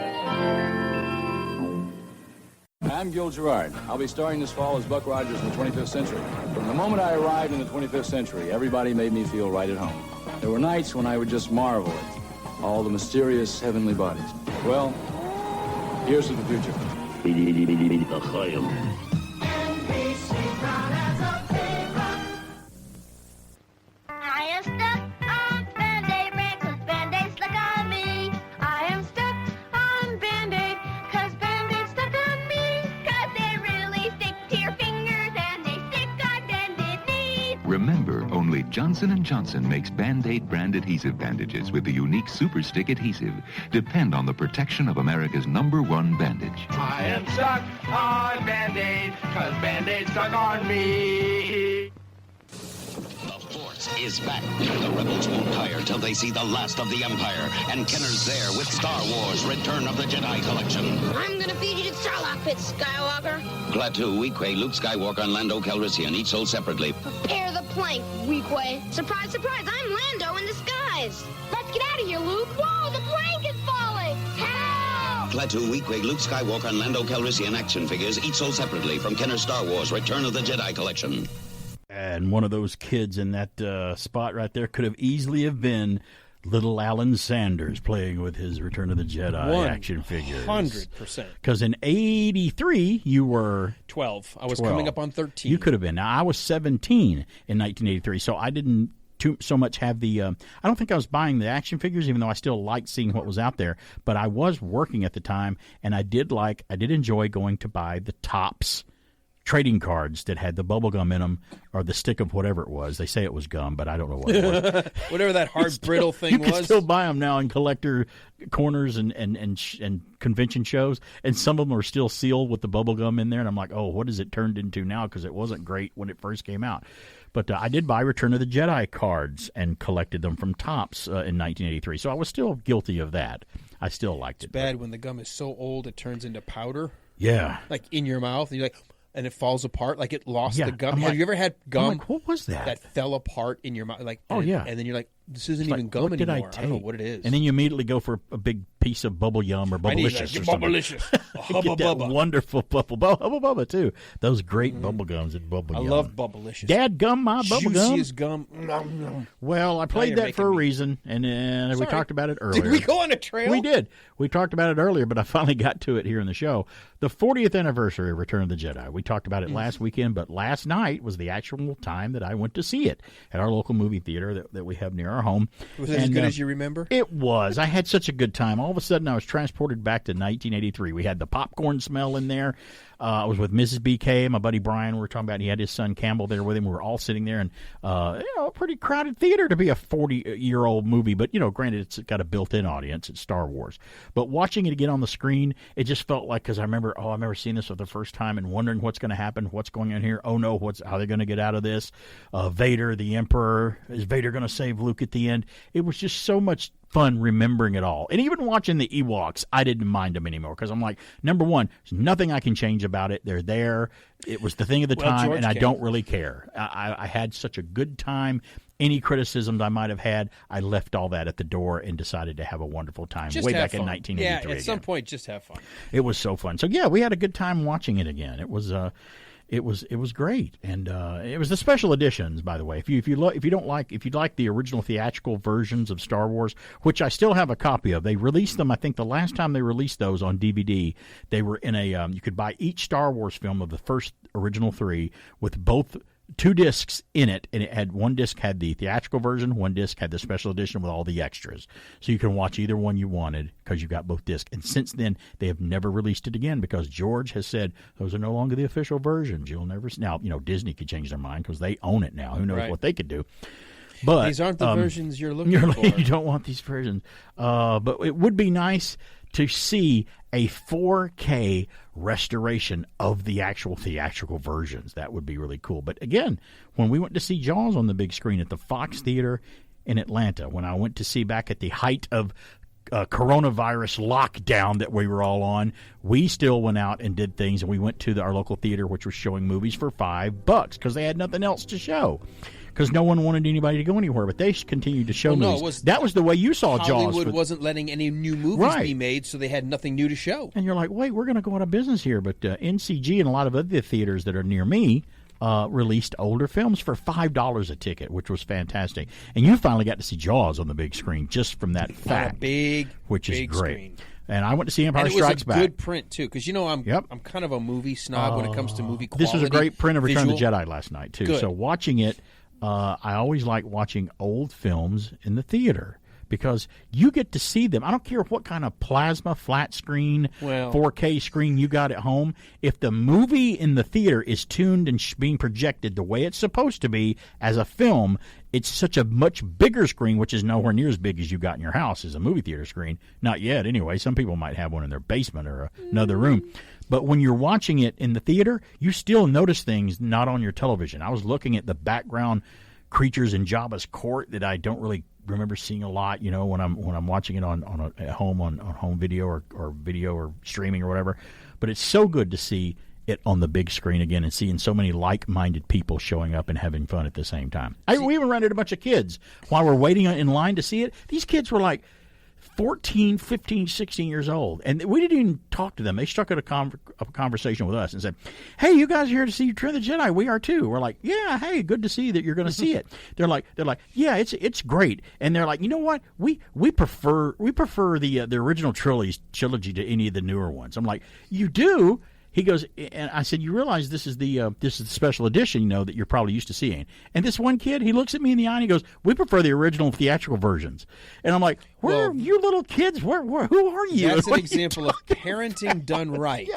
I'm Gil Gerard. I'll be starring this fall as Buck Rogers in the 25th century. From the moment I arrived in the 25th century, everybody made me feel right at home. There were nights when I would just marvel at all the mysterious heavenly bodies. Well, here's to the future. I am stuck on Band-Aid brand 'cause Band-Aid stuck on me. I am stuck on Band-Aid 'cause Band-Aid stuck on me. 'Cause they really stick to your fingers and they stick our Band-Aid needs. Remember, only Johnson & Johnson makes Band-Aid brand adhesive bandages with the unique Super Stick adhesive. Depend on the protection of America's #1 bandage. I am stuck on Band-Aid 'cause Band-Aid stuck on me. Is back. The rebels won't tire till they see the last of the Empire. And Kenner's there with Star Wars Return of the Jedi Collection. I'm gonna feed you to Starlock Pits, Skywalker. Klaatu, Weequay, Luke Skywalker, and Lando Calrissian, each sold separately. Prepare the plank, Weequay. Surprise, surprise, I'm Lando in disguise. Let's get out of here, Luke. Whoa, the plank is falling. Help! Klaatu, Weequay, Luke Skywalker, and Lando Calrissian action figures, each sold separately from Kenner's Star Wars Return of the Jedi Collection. And one of those kids in that spot right there could have easily have been little Alan Sanders playing with his Return of the Jedi action figures. 100%. Because in 83, you were 12. I was coming up on 13. You could have been. Now, I was 17 in 1983, so I didn't so much have the I don't think I was buying the action figures, even though I still liked seeing what was out there. But I was working at the time, and I did enjoy going to buy the Topps trading cards that had the bubble gum in them, or the stick of whatever it was. They say it was gum, but I don't know what it was. Whatever that hard brittle thing was. You can still buy them now in collector corners and convention shows, and some of them are still sealed with the bubble gum in there. And I'm like, oh, what has it turned into now? Because it wasn't great when it first came out. But I did buy Return of the Jedi cards and collected them from Topps in 1983. So I was still guilty of that. I still liked it. It's bad when the gum is so old it turns into powder. Yeah. Like in your mouth. And you're like, and it falls apart, like it lost the gum. Have you ever had gum what was that fell apart in your mouth? Like, yeah. And then you're like, this isn't even gum what anymore. Did I take? I don't know what it is. And then you immediately go for a big piece of Bubble Yum or Bubblicious or something. Bubblicious. Hubba Get that Bubba. wonderful Hubba Bubba, too. Those great Bubble Gums at Bubble Yum. I love Bubblicious. Dad gum my Bubble Gum. Juiciest gum. Well, I played that for a reason, and we talked about it earlier. Did we go on a trail? We did. We talked about it earlier, but I finally got to it here in the show. The 40th anniversary of Return of the Jedi. We talked about it last weekend, but last night was the actual time that I went to see it at our local movie theater that we have near our home. Was it as good as you remember? It was. I had such a good time. All of a sudden, I was transported back to 1983. We had the popcorn smell in there. I was with Mrs. BK, my buddy Brian. We were talking about, he had his son Campbell there with him. We were all sitting there, and a pretty crowded theater to be a 40-year-old movie. But granted, it's got a built-in audience. It's Star Wars. But watching it again on the screen, it just felt like, because I remember seeing this for the first time and wondering what's going to happen, what's going on here. Oh no, how are they going to get out of this? Vader, the Emperor, is Vader going to save Luke at the end? It was just so much fun remembering it all. And even watching the Ewoks, I didn't mind them anymore, because I'm like, number one, there's nothing I can change about it. They're there. It was the thing of the time, and I don't really care. I had such a good time. Any criticisms I might have had, I left all that at the door and decided to have a wonderful time Just way have back fun. in 1983. Yeah, at some point, just have fun. It was so fun. So yeah, we had a good time watching it again. It was great, and it was the special editions, by the way. If you'd like the original theatrical versions of Star Wars, which I still have a copy of. They released them. I think the last time they released those on DVD, they were in a you could buy each Star Wars film of the first original 3 with both 2 discs in it, and it had one disc had the theatrical version, one disc had the special edition with all the extras. So you can watch either one you wanted because you got both discs. And since then, they have never released it again because George has said those are no longer the official versions. You'll never now. Disney could change their mind because they own it now. Who knows what they could do? But these aren't the versions you're looking for. You don't want these versions. But it would be nice to see a 4K restoration of the actual theatrical versions. That would be really cool. But again, when we went to see Jaws on the big screen at the Fox Theater in Atlanta, when I went to see back at the height of coronavirus lockdown that we were all on, we still went out and did things, and we went to our local theater, which was showing movies for $5 because they had nothing else to show. because no one wanted anybody to go anywhere. But they continued to show movies. That was the way you saw Jaws. Hollywood wasn't letting any new movies be made, so they had nothing new to show. And you're like, wait, we're going to go out of business here. But NCG and a lot of other theaters that are near me released older films for $5 a ticket, which was fantastic. And you finally got to see Jaws on the big screen just from that fact, which is great. Screen. And I went to see Empire Strikes Back. And it was a good print, too, because, I'm kind of a movie snob when it comes to movie quality. This was a great print of Return of the Jedi last night, too. Good. So watching it, I always like watching old films in the theater because you get to see them. I don't care what kind of plasma, flat screen, 4K screen you got at home. If the movie in the theater is tuned and being projected the way it's supposed to be as a film, it's such a much bigger screen, which is nowhere near as big as you got in your house as a movie theater screen. Not yet, anyway. Some people might have one in their basement or another room. But when you're watching it in the theater, you still notice things not on your television. I was looking at the background creatures in Jabba's court that I don't really remember seeing a lot, when I'm watching it at home on home video or video or streaming or whatever. But it's so good to see it on the big screen again and seeing so many like-minded people showing up and having fun at the same time. We even rented a bunch of kids while we're waiting in line to see it. These kids were like 14, 15, 16 years old. And we didn't even talk to them. They struck up a conversation with us and said, hey, you guys are here to see Return of the Jedi. We are too. We're like, yeah, hey, good to see that you're going to see it. They're like, yeah, it's great. And they're like, you know what? We prefer the original trilogy to any of the newer ones. I'm like, you do? He goes, and I said, you realize this is the special edition, that you're probably used to seeing. And this one kid, he looks at me in the eye and he goes, we prefer the original theatrical versions. And I'm like, where are you little kids? Who are you? That's an example of parenting done right.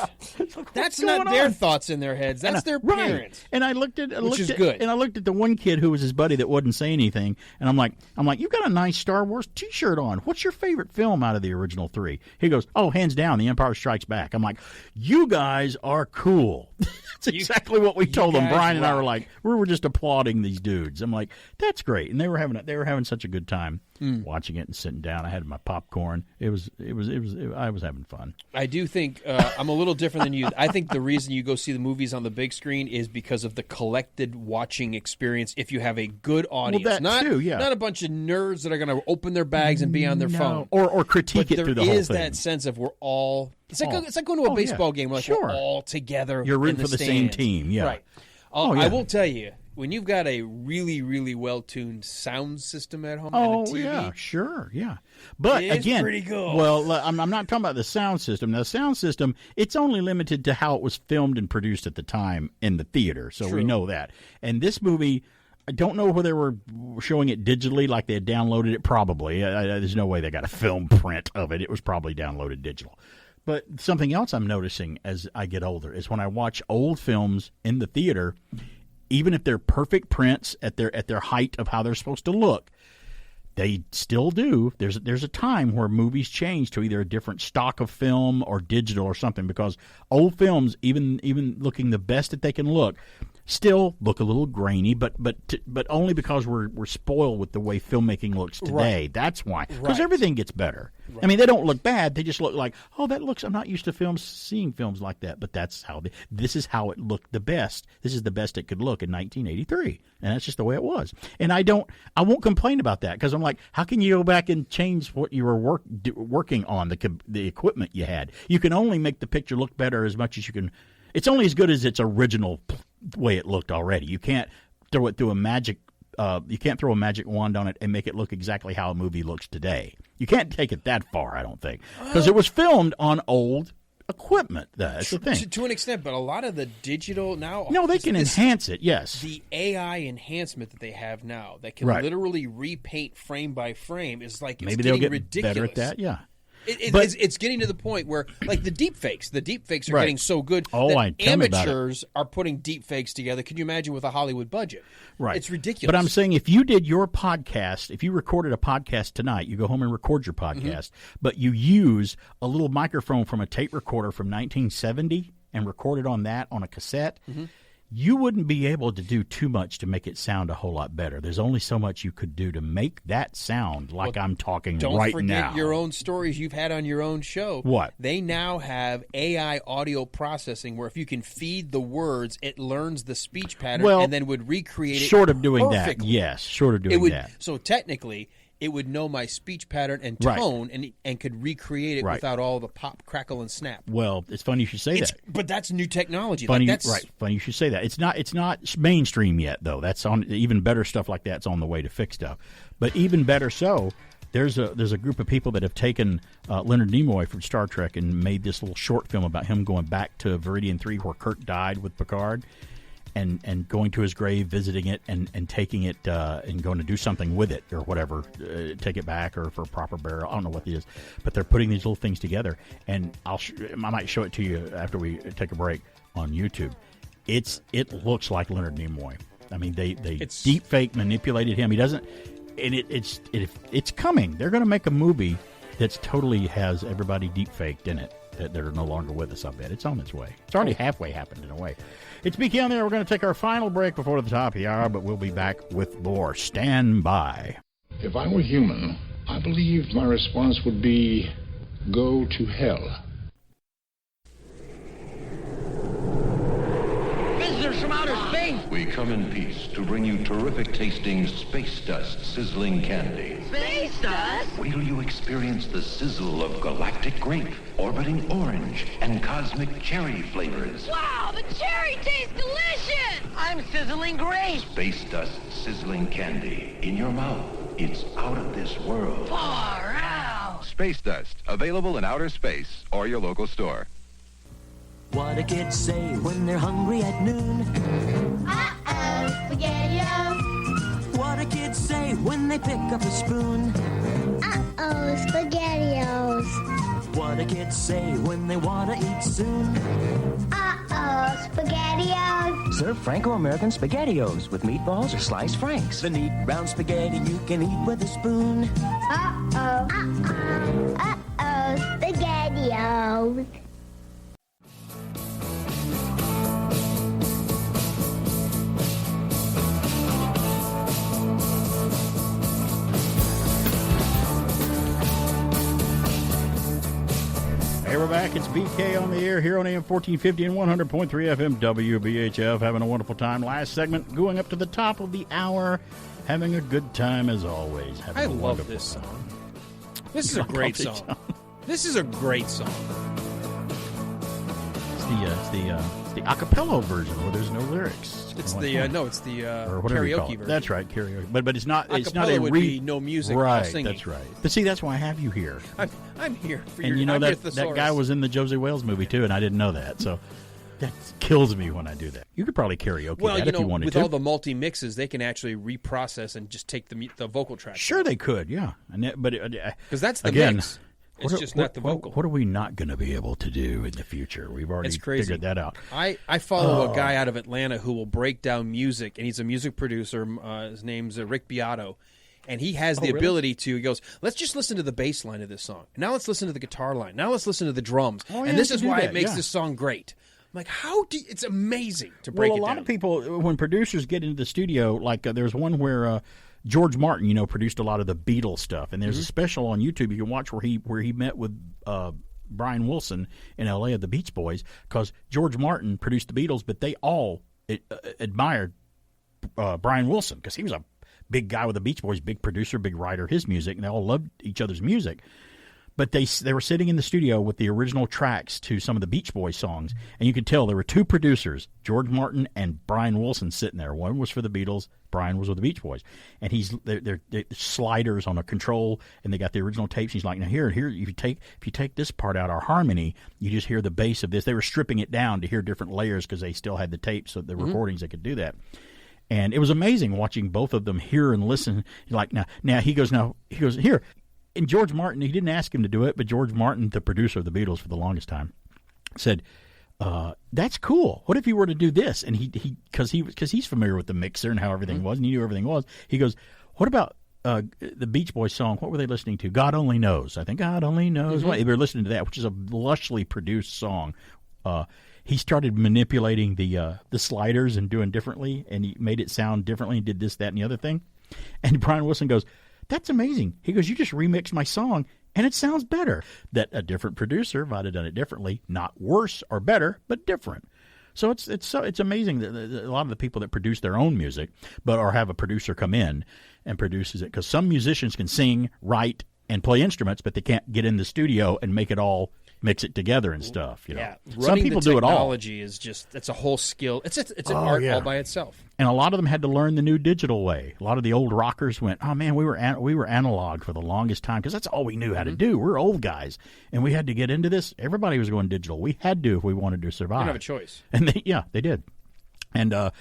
That's not their thoughts in their heads. That's their parents. And I looked at good. And I looked at the one kid who was his buddy that wouldn't say anything. And I'm like, you've got a nice Star Wars T-shirt on. What's your favorite film out of the original three? He goes, oh, hands down, The Empire Strikes Back. I'm like, you guys are cool. That's exactly what we told them. Brian and I were like, we were just applauding these dudes. I'm like, that's great, and they were having such a good time watching it and sitting down. I had my popcorn. I was having fun. I do think I'm a little different than you. I think the reason you go see the movies on the big screen is because of the collected watching experience. If you have a good audience, not a bunch of nerds that are going to open their bags and be on their phone or critique it through the whole thing. There is that sense of we're all. It's like going to a baseball game. We're we're all together. You're rooting for the same team. Yeah. Right. I will tell you, when you've got a really, really well-tuned sound system at home and a TV, yeah, sure, yeah. But it's again, pretty good. Well, I'm not talking about the sound system. The sound system, it's only limited to how it was filmed and produced at the time in the theater, so we know that. And this movie, I don't know whether they were showing it digitally like they had downloaded it. Probably. There's no way they got a film print of it. It was probably downloaded digital. But something else I'm noticing as I get older is when I watch old films in the theater, even if they're perfect prints at their height of how they're supposed to look, they still do. There's a time where movies change to either a different stock of film or digital or something, because old films, even looking the best that they can look, still look a little grainy, but only because we're spoiled with the way filmmaking looks today. Right. That's why. Because everything gets better. Right. I mean, they don't look bad. They just look like, I'm not used to seeing films like that. But that's how this is how it looked the best. This is the best it could look in 1983, and that's just the way it was. And I won't complain about that, because I'm like, how can you go back and change what you were working on, the equipment you had? You can only make the picture look better as much as you can. It's only as good as its original way it looked already. You can't throw it through a magic. You can't throw a magic wand on it and make it look exactly how a movie looks today. You can't take it that far, I don't think, because it was filmed on old equipment. That's the thing. To an extent, but a lot of the digital now. No, they can enhance it. Yes, the AI enhancement that they have now that can literally repaint frame by frame is like maybe they'll get ridiculous. Better at that. Yeah. It's getting to the point where, like, the deep fakes are getting so good that amateurs are putting deep fakes together. Can you imagine with a Hollywood budget? Right. It's ridiculous. But I'm saying, if you did your podcast, if you recorded a podcast tonight, you go home and record your podcast, but you use a little microphone from a tape recorder from 1970 and record it on that on a cassette, you wouldn't be able to do too much to make it sound a whole lot better. There's only so much you could do to make that sound like I'm talking right now. Don't forget your own stories you've had on your own show. What? They now have AI audio processing where if you can feed the words, it learns the speech pattern and then would recreate it short of doing perfectly. that. Yes, short of doing that. So technically, it would know my speech pattern and tone and could recreate it without all the pop, crackle, and snap. Well, it's funny you should say that. But that's new technology. Funny, that's funny you should say that. It's not mainstream yet, though. That's on even better stuff like that's on the way to fix stuff. But even better so, there's a group of people that have taken Leonard Nimoy from Star Trek and made this little short film about him going back to Viridian 3 where Kirk died with Picard. And going to his grave, visiting it, and taking it, and going to do something with it or whatever, take it back or for proper burial. I don't know what it is, but they're putting these little things together, and I might show it to you after we take a break on YouTube. It looks like Leonard Nimoy. I mean, they deep fake manipulated him. He doesn't, and it's coming. They're going to make a movie that's totally has everybody deep faked in it that are no longer with us. I bet it's on its way. It's already halfway happened in a way. It's BK on there. We're going to take our final break before the top of the hour, but we'll be back with more. Stand by. If I were human, I believe my response would be, go to hell. Visitors from outer space! We come in peace to bring you terrific tasting space dust sizzling candy. Space dust? Wait till you experience the sizzle of galactic grape, orbiting orange, and cosmic cherry flavors. Wow, the cherry tastes delicious! I'm sizzling grape. Space dust sizzling candy. In your mouth, it's out of this world. Far out! Space dust, available in outer space or your local store. What do kids say when they're hungry at noon? Uh-oh, SpaghettiOs. What do kids say when they pick up a spoon? Uh-oh, SpaghettiOs. What do kids say when they want to eat soon? Uh-oh, SpaghettiOs. Serve Franco-American SpaghettiOs with meatballs or sliced franks. The neat brown spaghetti you can eat with a spoon. Uh-oh, SpaghettiOs. Hey, we're back. It's BK on the air here on AM 1450 and 100.3 FM WBHF. Having a wonderful time. Last segment, going up to the top of the hour. Having a good time as always. I love this song. This is a great song. This is a great song. It's the a cappella version where there's no lyrics. It's the karaoke version. That's right, karaoke. But it's not. It's not would be no music, right? singing. That's right. But see, that's why I have you here. I'm here for and your. You know I'm that guy was in the Josie Wales movie too, and I didn't know that. So that kills me when I do that. You could probably karaoke that if you wanted with to. all the multi mixes, they can actually reprocess and just take the vocal track. Sure, they could. Yeah, but because that's the again, mix. It's just not the vocal. What are we not going to be able to do in the future? We've already figured that out. I follow a guy out of Atlanta who will break down music, and he's a music producer. His name's Rick Beato, and he has the ability to. He goes, let's just listen to the bass line of this song. Now let's listen to the guitar line. Now let's listen to the drums. And this is why it makes this song great. I'm like, it's amazing to break it down. Well, a lot of people, when producers get into the studio, like there's one where George Martin, produced a lot of the Beatles stuff, and there's a special on YouTube you can watch where he met with Brian Wilson in L.A. of the Beach Boys, because George Martin produced the Beatles, but they all admired Brian Wilson because he was a big guy with the Beach Boys, big producer, big writer, his music, and they all loved each other's music. But they were sitting in the studio with the original tracks to some of the Beach Boys songs, and you could tell there were two producers, George Martin and Brian Wilson, sitting there. One was for the Beatles, Brian was with the Beach Boys, and they're sliders on a control, and they got the original tapes. He's like, now here, if you take this part out, our harmony, you just hear the bass of this. They were stripping it down to hear different layers because they still had the tapes, so the recordings they could do that. And it was amazing watching both of them hear and listen. Like now he goes here. And George Martin, he didn't ask him to do it, but George Martin, the producer of the Beatles for the longest time, said, "That's cool. What if you were to do this?" And because he's familiar with the mixer and how everything was, and he knew everything was. He goes, "What about the Beach Boys song? What were they listening to? God Only Knows. I think God Only Knows." They were listening to that, which is a lushly produced song he started manipulating the sliders and doing differently, and he made it sound differently and did this, that, and the other thing. And Brian Wilson goes, "That's amazing." He goes, "You just remixed my song, and it sounds better." That a different producer might have done it differently, not worse or better, but different. So it's amazing that a lot of the people that produce their own music, or have a producer come in and produces it, because some musicians can sing, write, and play instruments, but they can't get in the studio and mix it together and stuff. Yeah, some people do it all. Technology is it's a whole skill. It's an art all by itself. And a lot of them had to learn the new digital way. A lot of the old rockers went, "Oh man, we were analog for the longest time because that's all we knew how to do. We're old guys, and we had to get into this. Everybody was going digital. We had to if we wanted to survive. We didn't have a choice." And they did. And a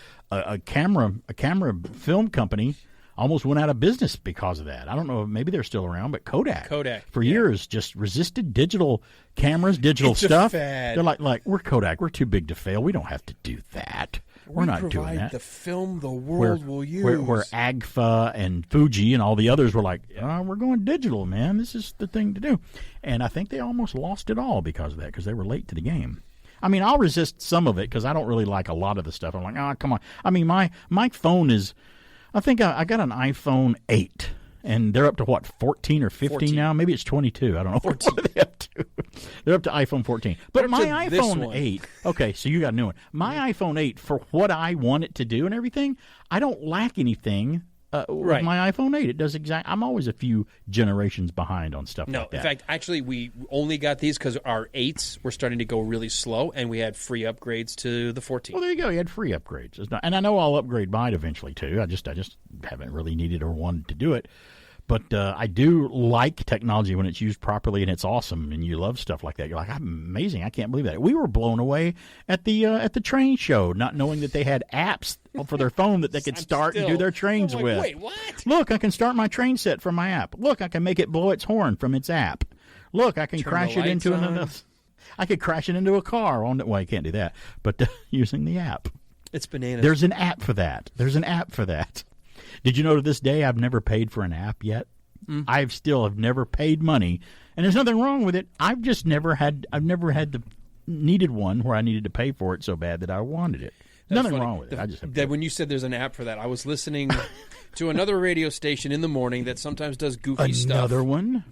camera film company almost went out of business because of that. I don't know, maybe they're still around, but Kodak for years just resisted digital cameras, digital stuff. They're like, "We're Kodak. We're too big to fail. We don't have to do that. We're not doing that." The film the world will use. Where Agfa and Fuji and all the others were like, "We're going digital, man. This is the thing to do." And I think they almost lost it all because of that, because they were late to the game. I mean, I'll resist some of it because I don't really like a lot of the stuff. I'm like, "Oh, come on." I mean, my phone is, I think I got an iPhone 8, and they're up to, 14 or 15 now? Maybe it's 22. I don't know. 14. What are they up to? They're up to iPhone 14. But my iPhone 8, okay, so you got a new one. My iPhone 8, for what I want it to do and everything, I don't lack anything with my iPhone 8. It does exactly. I'm always a few generations behind on stuff like that. No, in fact, actually, we only got these because our 8s were starting to go really slow, and we had free upgrades to the 14. Well, there you go. You had free upgrades. And I know I'll upgrade mine eventually, too. I just haven't really needed or wanted to do it. But I do like technology when it's used properly, and it's awesome, and you love stuff like that. You're like, "Amazing! I can't believe that." We were blown away at the train show, not knowing that they had apps for their phone that they could start and do their trains with. Wait, what? Look, I can start my train set from my app. Look, I can make it blow its horn from its app. Look, I can crash it into another. I could crash it into a car. Well, you can't do that, but using the app. It's bananas. There's an app for that. Did you know to this day I've never paid for an app yet? I've never paid money, and there's nothing wrong with it. I've never needed one where I needed to pay for it so bad that I wanted it. Nothing wrong with it. When you said there's an app for that, I was listening to another radio station in the morning that sometimes does goofy stuff. Another one?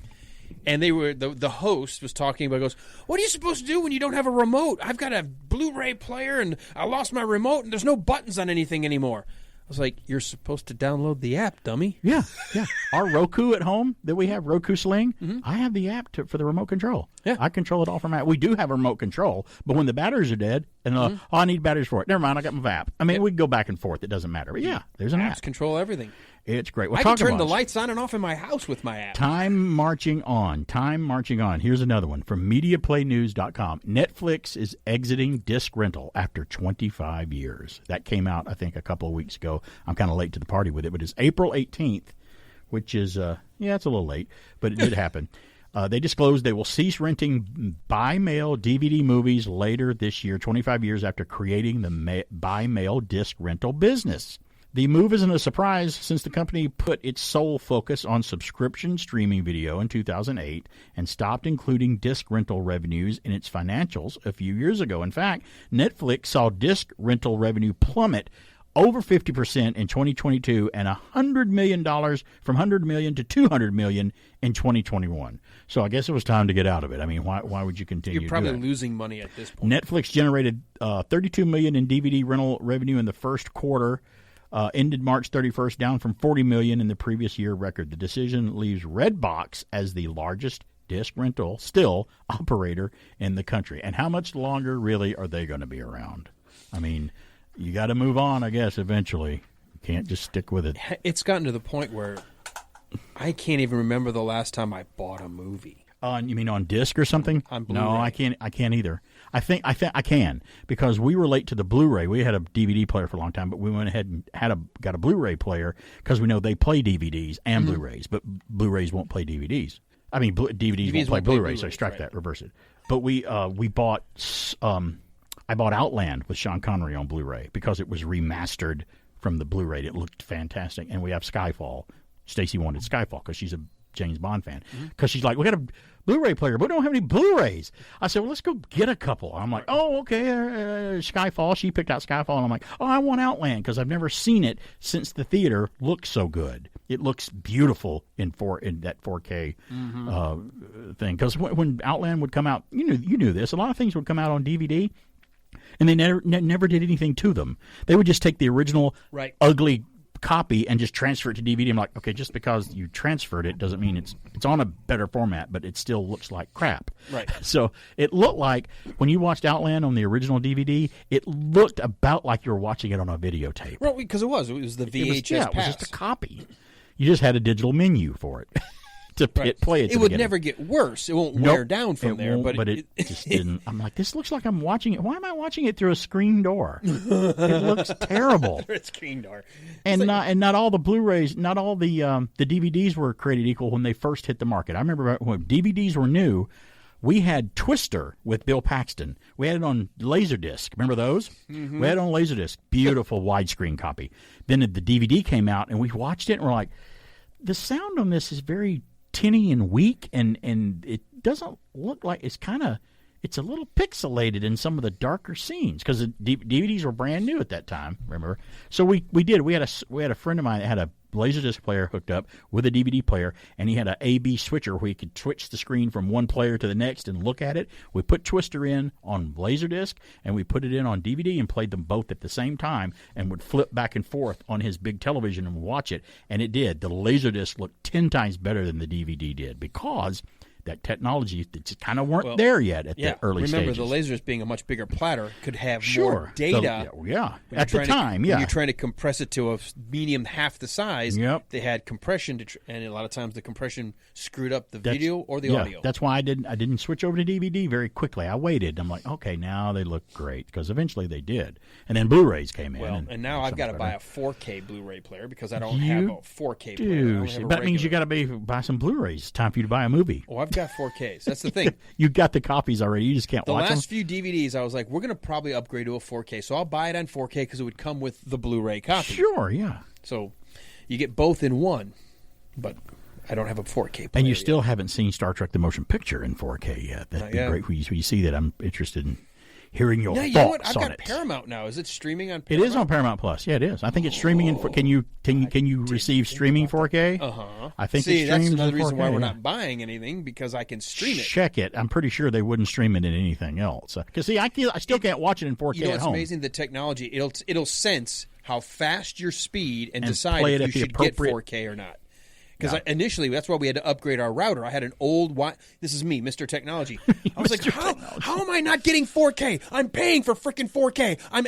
And they were the host was talking about, goes, "What are you supposed to do when you don't have a remote? I've got a Blu-ray player and I lost my remote and there's no buttons on anything anymore." I was like, "You're supposed to download the app, dummy." Yeah. Our Roku at home that we have, Roku Sling, I have the app for the remote control. Yeah. I control it all from app. We do have a remote control, but when the batteries are dead, and I need batteries for it. Never mind, I got my app. I mean, we can go back and forth. It doesn't matter. But yeah, there's an app. Apps control everything. It's great. I can turn the lights on and off in my house with my app. Time marching on. Here's another one from MediaPlayNews.com. Netflix is exiting disc rental after 25 years. That came out, I think, a couple of weeks ago. I'm kind of late to the party with it, but it's April 18th, which is, it's a little late, but it did happen. They disclosed they will cease renting by-mail DVD movies later this year, 25 years after creating the by-mail disc rental business. The move isn't a surprise since the company put its sole focus on subscription streaming video in 2008 and stopped including disc rental revenues in its financials a few years ago. In fact, Netflix saw disc rental revenue plummet over 50% in 2022 and $100 million from $100 million to $200 million in 2021. So I guess it was time to get out of it. I mean, why would you continue? You're probably losing money at this point. Netflix generated $32 million in DVD rental revenue in the first quarter. Ended March 31st, down from $40 million in the previous year record. The decision leaves Redbox as the largest disc rental still operator in the country. And how much longer really are they going to be around? I mean, you got to move on, I guess, eventually. You can't just stick with it. It's gotten to the point where I can't even remember the last time I bought a movie. You mean on disc or something? On Blu-ray. No, I can't either. I think I can because we were late to the Blu-ray. We had a DVD player for a long time, but we went ahead and got a Blu-ray player because we know they play DVDs and Blu-rays, but Blu-rays won't play DVDs. I mean, DVDs won't play Blu-rays, so strike that, reverse it. But we bought I bought Outland with Sean Connery on Blu-ray because it was remastered from the Blu-ray. It looked fantastic, and we have Skyfall. Stacy wanted Skyfall because she's a James Bond fan. Because she's like, we got a Blu-ray player, but we don't have any Blu-rays. I said, well, let's go get a couple. I'm like, oh, okay, Skyfall. She picked out Skyfall, and I'm like, oh, I want Outland because I've never seen it since the theater looked so good. It looks beautiful in that 4K thing. Because when Outland would come out, you knew this. A lot of things would come out on DVD, and they never did anything to them. They would just take the original ugly copy and just transfer it to DVD. I'm like, okay, just because you transferred it doesn't mean it's on a better format, but it still looks like crap. Right. So it looked like when you watched Outland on the original DVD, it looked about like you were watching it on a videotape. Well, because it was the VHS it was just a copy. You just had a digital menu for it. To play it. It would never get worse. It won't wear down from there. But it just didn't. I'm like, this looks like I'm watching it. Why am I watching it through a screen door? It looks terrible. Through a screen door. And not all the Blu-rays, not all the DVDs were created equal when they first hit the market. I remember when DVDs were new, we had Twister with Bill Paxton. We had it on Laserdisc. Remember those? Mm-hmm. We had it on Laserdisc. Beautiful widescreen copy. Then the DVD came out, and we watched it, and we're like, the sound on this is very tinny and weak, and it doesn't look like it's a little pixelated in some of the darker scenes because the DVDs were brand new at that time. Remember, so we had a friend of mine that had a Laserdisc player hooked up with a DVD player, and he had an A/B switcher where he could switch the screen from one player to the next and look at it. We put Twister in on Laserdisc, and we put it in on DVD and played them both at the same time and would flip back and forth on his big television and watch it, and it did. The Laserdisc looked 10 times better than the DVD did because that technology just kind of weren't there yet at the early Remember, stages. the lasers being a much bigger platter could have more data. At the time, when you're trying to compress it to a medium half the size, they had compression, and a lot of times the compression screwed up the video or the audio. That's why I didn't switch over to DVD very quickly. I waited. I'm like, okay, now they look great, because eventually they did. And then Blu-rays came in. And now I've got to buy a 4K Blu-ray player because I don't have a 4K player. That means you got to buy some Blu-rays. It's time for you to buy a movie. Oh, I've got 4Ks. That's the thing. You got the copies already. You just can't watch them. The last few DVDs, I was like, we're going to probably upgrade to a 4K. So I'll buy it on 4K because it would come with the Blu-ray copy. Sure, yeah. So you get both in one, but I don't have a 4K player. And you still haven't seen Star Trek the Motion Picture in 4K yet. That'd be great when you see that. I'm interested in hearing your thoughts you know what? I've on got it. Paramount now. Is it streaming on Paramount? It is on Paramount Plus. Yeah, it is. I think it's streaming in. Can you receive streaming 4K? I think it streams that's another in reason 4K, why we're not buying anything, because I can stream it. Check it. I'm pretty sure they wouldn't stream it in anything else. Because I still can't watch it in 4K You know, at it's home. amazing, the technology. It'll sense how fast your speed and decide play it if at you the should get appropriate- 4K or not. Because initially, that's why we had to upgrade our router. I had an old This is me, Mr. Technology. I was like, how am I not getting 4K? I'm paying for freaking 4K. I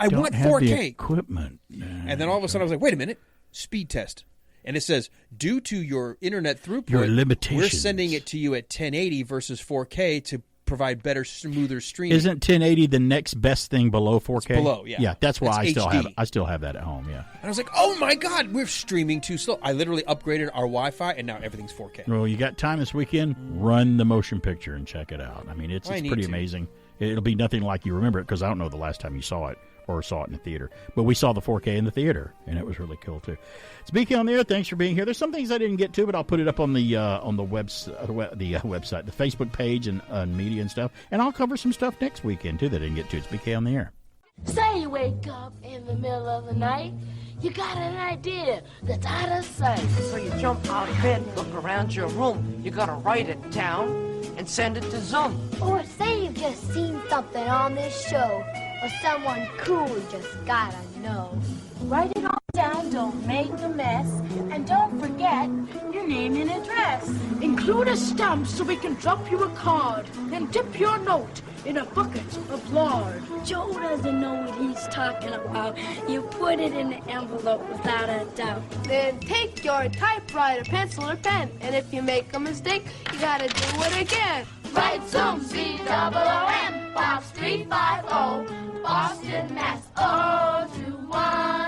want 4K. The equipment. And then all of a sudden, I was like, wait a minute, speed test. And it says, due to your internet throughput, Your limitations. we're sending it to you at 1080 versus 4K to provide better, smoother streaming. Isn't 1080 the next best thing below 4K? It's below, yeah. Yeah, that's why It's I still have that at home. Yeah. And I was like, oh my God, we're streaming too slow. I literally upgraded our Wi-Fi, and now everything's 4K. Well, you got time this weekend? Run the motion picture and check it out. I mean, it's pretty amazing. It'll be nothing like you remember it, because I don't know the last time you saw it or saw it in the theater. But we saw the 4K in the theater, and it was really cool too. It's BK on the Air. Thanks for being here. There's some things I didn't get to, but I'll put it up on the website, the Facebook page and media and stuff. And I'll cover some stuff next weekend too that I didn't get to. It's BK on the Air. Say you wake up in the middle of the night, you got an idea that's out of sight. So you jump out of bed and look around your room. You gotta write it down and send it to Zoom. Or say you've just seen something on this show, or someone cool you just gotta know. Write it all down, don't make a mess, and don't forget your name and address. Include a stamp so we can drop you a card, and dip your note in a bucket of lard. Joe doesn't know what he's talking about. You put it in the envelope without a doubt. Then take your typewriter, pencil, or pen, and if you make a mistake, you gotta do it again. Write Zoom, Z-O-O-M, Box 350, Boston, Mass. 021.